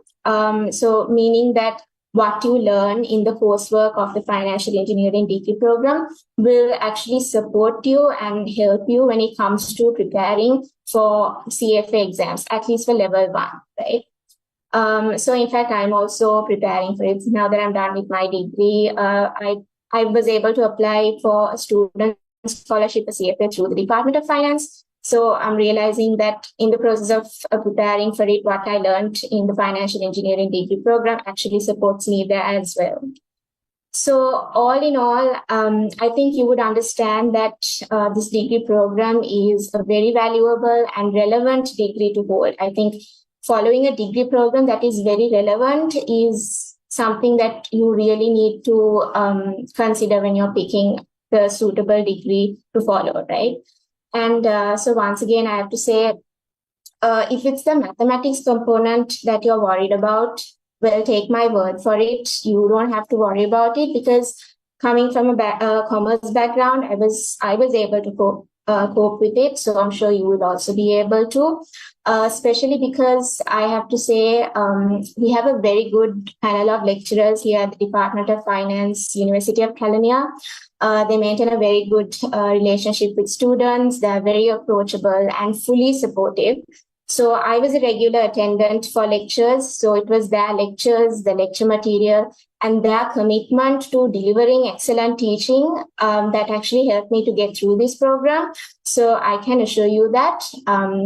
So meaning that what you learn in the coursework of the financial engineering degree program will actually support you and help you when it comes to preparing for CFA exams, at least for level 1, right? So in fact, I'm also preparing for it. Now that I'm done with my degree, I was able to apply for a student scholarship for CFA through the Department of Finance. So I'm realizing that in the process of preparing for it, what I learned in the financial engineering degree program actually supports me there as well. So all in all, I think you would understand that this degree program is a very valuable and relevant degree to hold. I think following a degree program that is very relevant is something that you really need to consider when you're picking the suitable degree to follow, right? And so once again, I have to say, if it's the mathematics component that you're worried about, well, take my word for it. You don't have to worry about it because coming from a commerce background, I was able to cope with it. So I'm sure you will also be able to, especially because I have to say we have a very good panel of lecturers here at the Department of Finance, University of Kellania. They maintain a very good relationship with students. They're very approachable and fully supportive. So I was a regular attendant for lectures. So it was their lectures, the lecture material, and their commitment to delivering excellent teaching that actually helped me to get through this program. So I can assure you that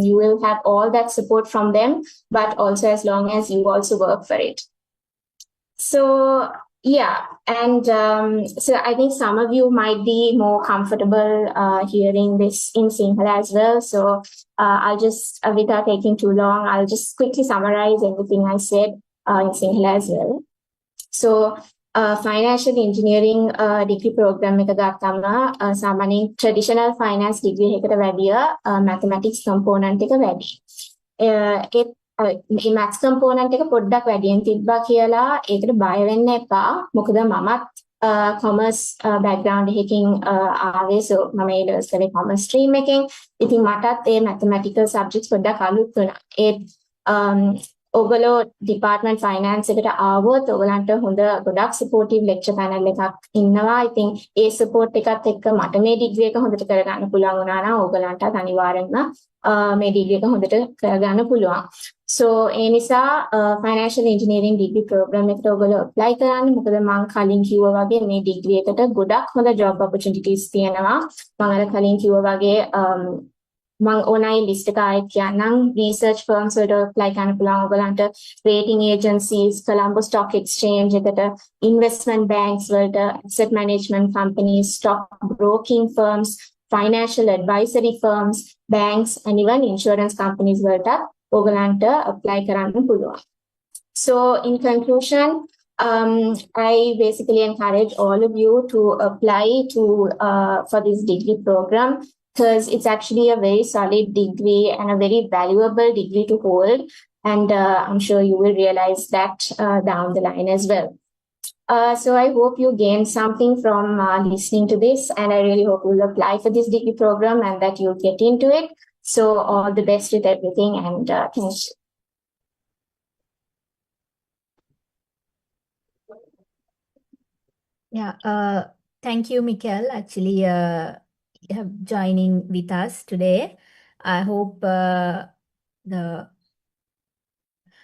you will have all that support from them, but also as long as you also work for it. So yeah, and so I think some of you might be more comfortable hearing this in Sinhala as well. So I'll just, without taking too long, I'll just quickly summarize everything I said in Sinhala as well. So financial engineering degree program එක ගත්තම සාමාන්‍යයෙන් traditional finance degree එකකට වැඩිය mathematics component එක වැඩි. මේ maths component එක පොඩ්ඩක් වැඩියෙන් තිබ්බා කියලා ඒකට බය වෙන්න එපා. මොකද මමත් commerce background එකකින් ආවේ. So මම A levels කරේ commerce stream එකෙන්. ඉතින් මටත් ඒ mathematical subjects පොඩ්ඩක් අලුත් වුණා. ඒ ඔයගොල්ලෝ department finance එකට ආවොත් ඔයගලන්ට හොඳ ගොඩක් supportive lecture panel එකක් ඉන්නවා. ඉතින් ඒ support එකත් එක්ක මට මේ degree එක හොඳට කරගන්න පුළුවන් වුණා නම් ඔයගලන්ටත් අනිවාර්යෙන්ම මේ degree එක හොඳට කරගන්න පුළුවන්. So ඒ නිසා financial engineering degree program එකට ඔයගොල්ලෝ apply කරන්න. මොකද මම කලින් කිව්වා වගේ මේ degree එකට ගොඩක් හොඳ job opportunities තියෙනවා. මම අර කලින් කිව්වා වගේ මම ඕනයි list එක ආයෙත් කියන්නම්. research firms වලට apply කරන්න පුළුවන් ඔයගලන්ට, rating agencies, Colombo Stock Exchange එකට, investment banks වලට, asset management companies, stock broking firms, financial advisory firms, banks and even insurance companies වලට ඔයගලන්ට apply කරන්න පුළුවන්. So in conclusion, I basically encourage all of you to apply to for this degree program because it's actually a very solid degree and a very valuable degree to hold. And I'm sure you will realize that down the line as well. So I hope you gain something from listening to this, and I really hope you'll apply for this degree program and that you'll get into it. So all the best with everything, and thanks. Yeah, thank you, Mikkel, actually have joining with us today. I hope the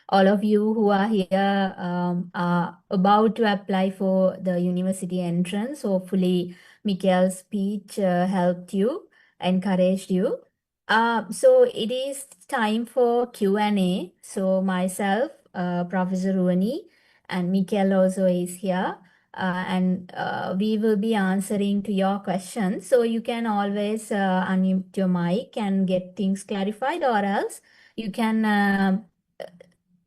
all of you who are here are about to apply for the university entrance. Hopefully, Mikkel's speech helped you, encouraged you. So it is time for Q&A. So myself, Professor Ruani, and Mikkel also is here. And we will be answering to your questions. So you can always unmute your mic and get things clarified, or else you can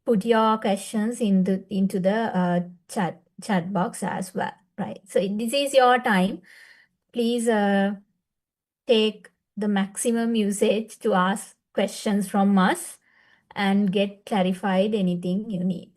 put your questions into the chat box as well, right? So this is your time. Please take the maximum usage to ask questions from us and get clarified anything you need.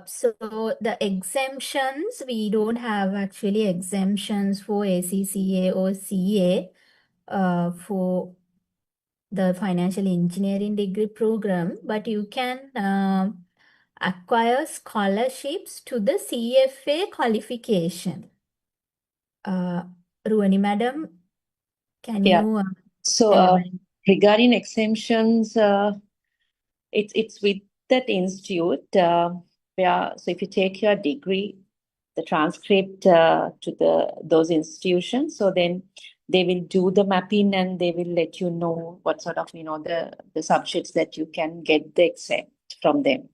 So the exemptions, we don't have actually exemptions for ACCA or CA for the financial engineering degree program, but you can acquire scholarships to the CFA qualification. Ruani madam, can Yeah. you So elaborate? regarding exemptions, it's with that institute where, so if you take your degree, the transcript to those institutions, so then they will do the mapping and they will let you know what sort of the subjects that you can get the exempt from them.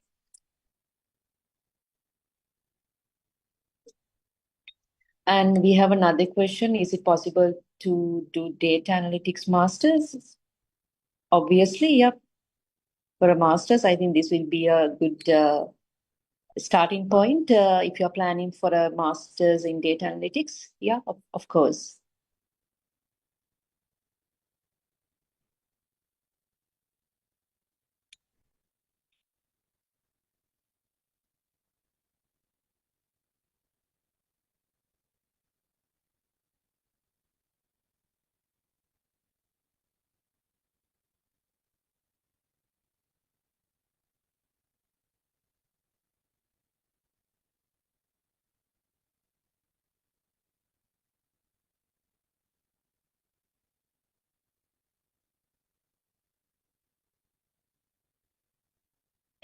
And we have another question: is it possible to do data analytics masters? Obviously, yeah. For a master's, I think this will be a good starting point if you're planning for a master's in data analytics. Yeah, of course.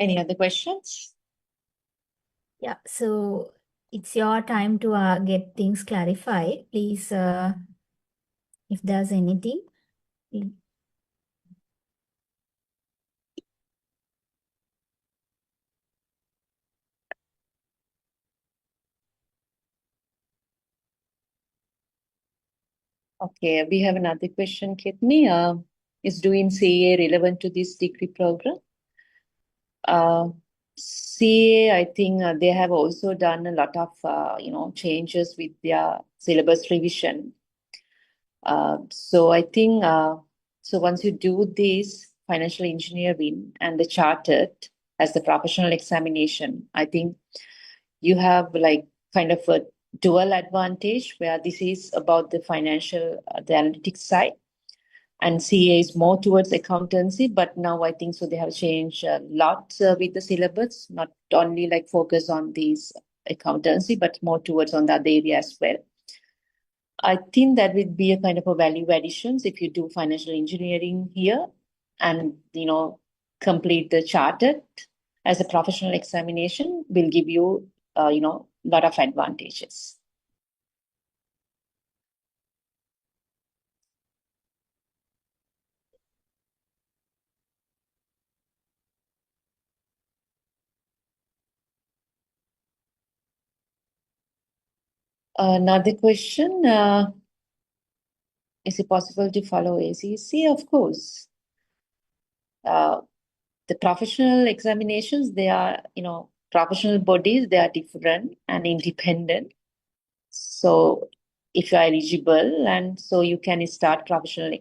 Any other questions? Yeah, so it's your time to get things clarified. Please, if there's anything. Okay, we have another question, Kitney. Is doing CA relevant to this degree program? CA, I think they have also done a lot of changes with their syllabus revision. So I think so once you do this financial engineering and the chartered as the professional examination, I think you have like kind of a dual advantage where this is about the financial, the analytics side, and CA is more towards accountancy. But now I think so they have changed a lot with the syllabus, not only like focus on these accountancy, but more towards on the other area as well. I think that would be a kind of a value additions if you do financial engineering here and complete the chartered as a professional examination will give you lot of advantages. Another question, is it possible to follow ACC? Of course. The professional examinations, they are, professional bodies, they are different and independent. So if you are eligible, and so you can start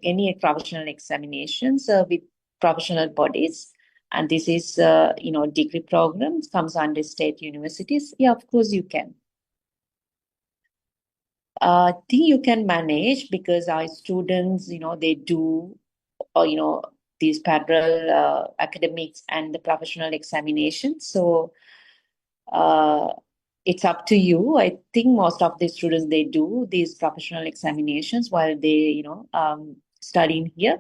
any professional examinations with professional bodies. And this is, degree programs, comes under state universities. Yeah, of course you can. I think you can manage because our students, they do, these parallel academics and the professional examinations. So it's up to you. I think most of the students, they do these professional examinations while they, studying here.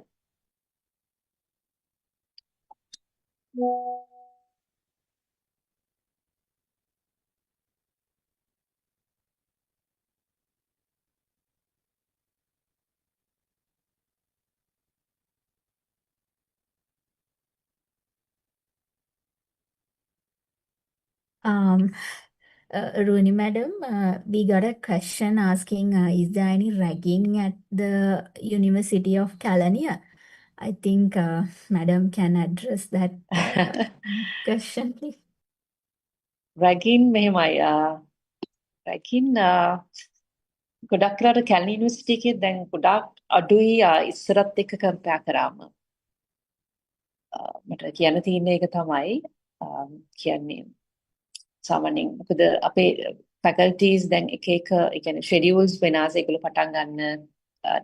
Rooney madam, we got a question asking, is there any ragging at the University of Kelaniya? I think madam can address that question, please. Ragging මෙහෙමයි ragging ගොඩක් කරාට Kelani university එකේ දැන් ගොඩක් අඩුයි ඉස්සරත් එක්ක compare කරාම මට කියන්න තියෙන එක තමයි කියන්නේ සාමාන්‍යයෙන් මොකද අපේ faculties දැන් එක එක ඒ කියන්නේ schedules වෙනස් ඒගොල්ලෝ පටන් ගන්න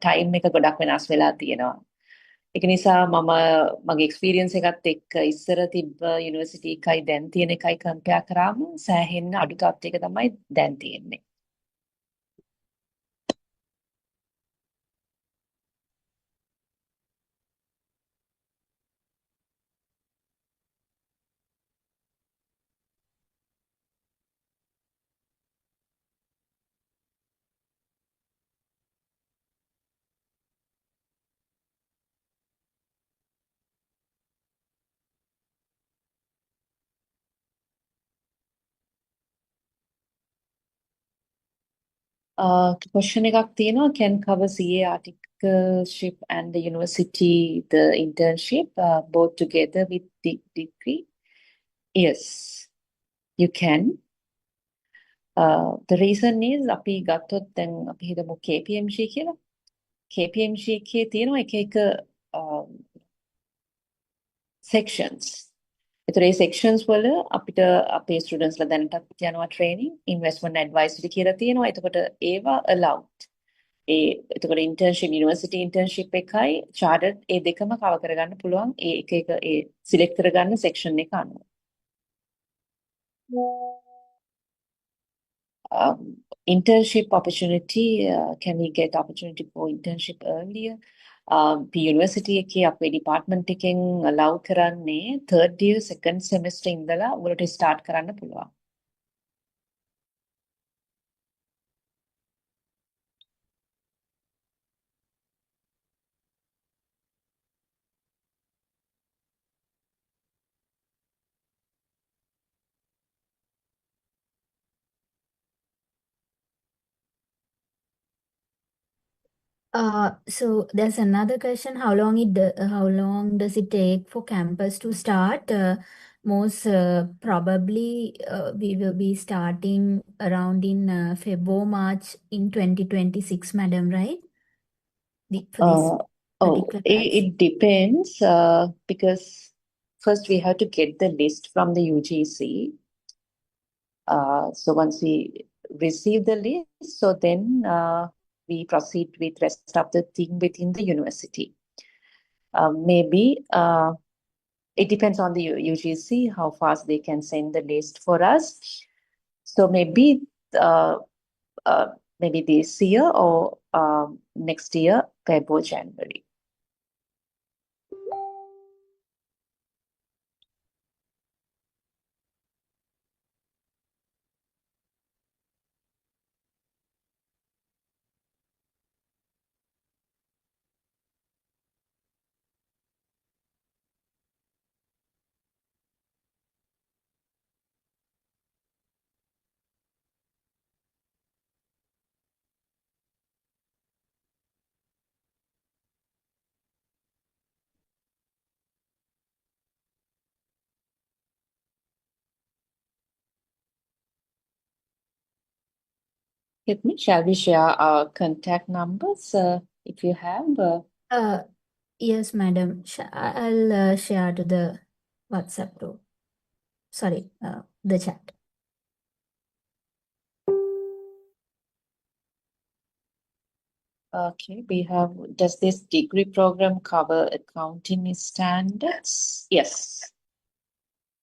time එක ගොඩක් වෙනස් වෙලා තියෙනවා ඒක නිසා මම මගේ experience එකත් එක්ක ඉස්සර තිබ්බ යුනිවර්සිටි එකයි දැන් තියෙන එකයි කම්පෙයාර් කරාම සෑහෙන්න අඩු තත්ත්වයක තමයි දැන් තියෙන්නේ question එකක් තියෙනවා can cover CA articleship and the university the internship both together with the degree yes you can the reason is අපි ගත්තොත් දැන් අපි හිතමු KPMG කියලා KPMG එකේ තියෙනවා එක එක sections ඒතර ඒ sections වල අපිට අපේ students ලා දැනටත් යනවා training investment advisory කියලා තියෙනවා එතකොට ඒවා allowed එතකොට internship university internship එකයි chartered ඒ දෙකම cover කරගන්න පුළුවන් ඒ එක එක ඒ select කරගන්න section එක අනුව internship opportunity can we get opportunity for internship earlier university එකේ අපේ department එකෙන් allow කරන්නේ third year second semester ඉඳලා උගලට start කරන්න පුළුවන් So there's another question. How long does it take for campus to start? Most probably we will be starting around in February, March in 2026, madam, right? For this particular batch. It depends because first we have to get the list from the UGC. So once we receive the list, so then we proceed with rest of the thing within the university. Maybe it depends on the UGC how fast they can send the list for us. So maybe this year or next year, February, January. Shall we share our contact numbers if you have? Yes, madam. I'll share to the WhatsApp group. Sorry, the chat. Okay, we have, does this degree program cover accounting standards? Yes.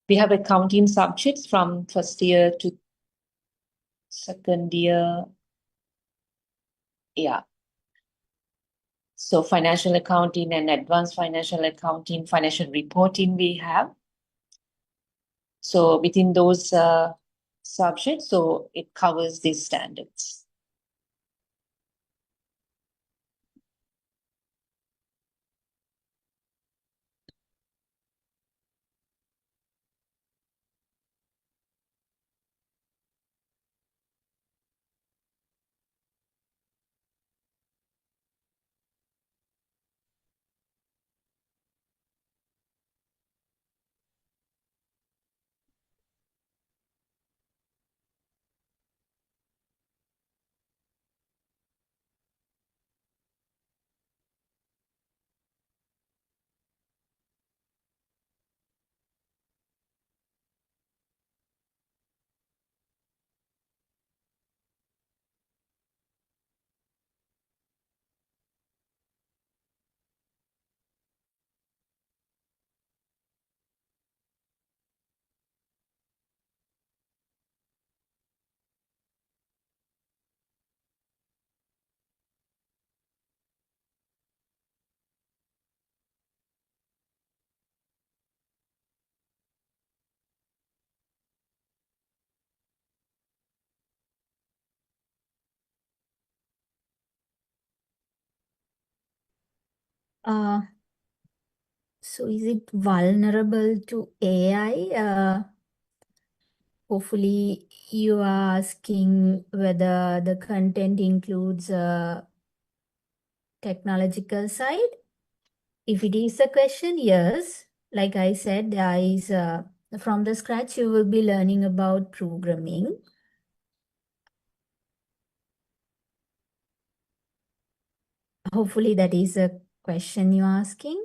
We have accounting subjects from first year to second year. Yeah. So financial accounting and advanced financial accounting, financial reporting we have. So within those subjects, so it covers these standards. So is it vulnerable to AI? Hopefully you are asking whether the content includes a technological side. If it is a question, yes. Like I said, there is from the scratch you will be learning about programming. Hopefully that is a question you're asking.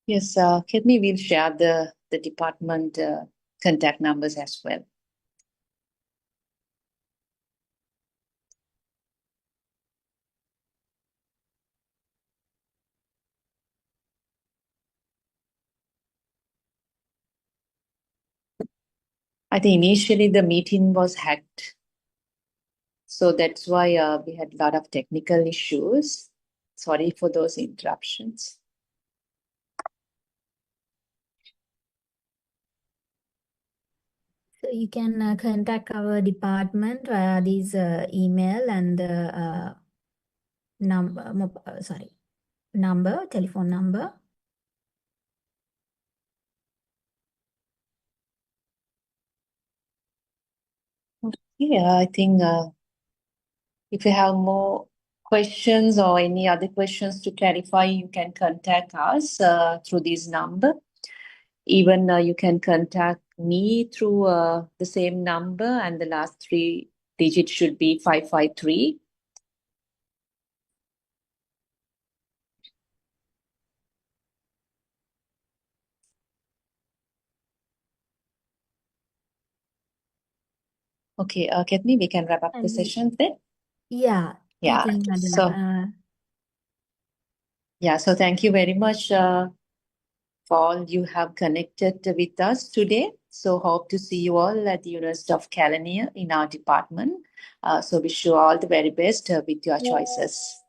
Yes, Kedmi will share the department contact numbers as well. I think initially the meeting was hacked. So that's why we had a lot of technical issues. Sorry for those interruptions. So you can contact our department via this email and telephone number. Yeah, I think if you have more questions or any other questions to clarify, you can contact us through this number. Even you can contact me through the same number, and the last 3 digits should be 553. Okay, Ketni, we can wrap up the session then. Yeah. Yeah. Okay, madam. So thank you very much for all you have connected with us today. So hope to see you all at the University of Kellania in our department. So wish you all the very best with your choices.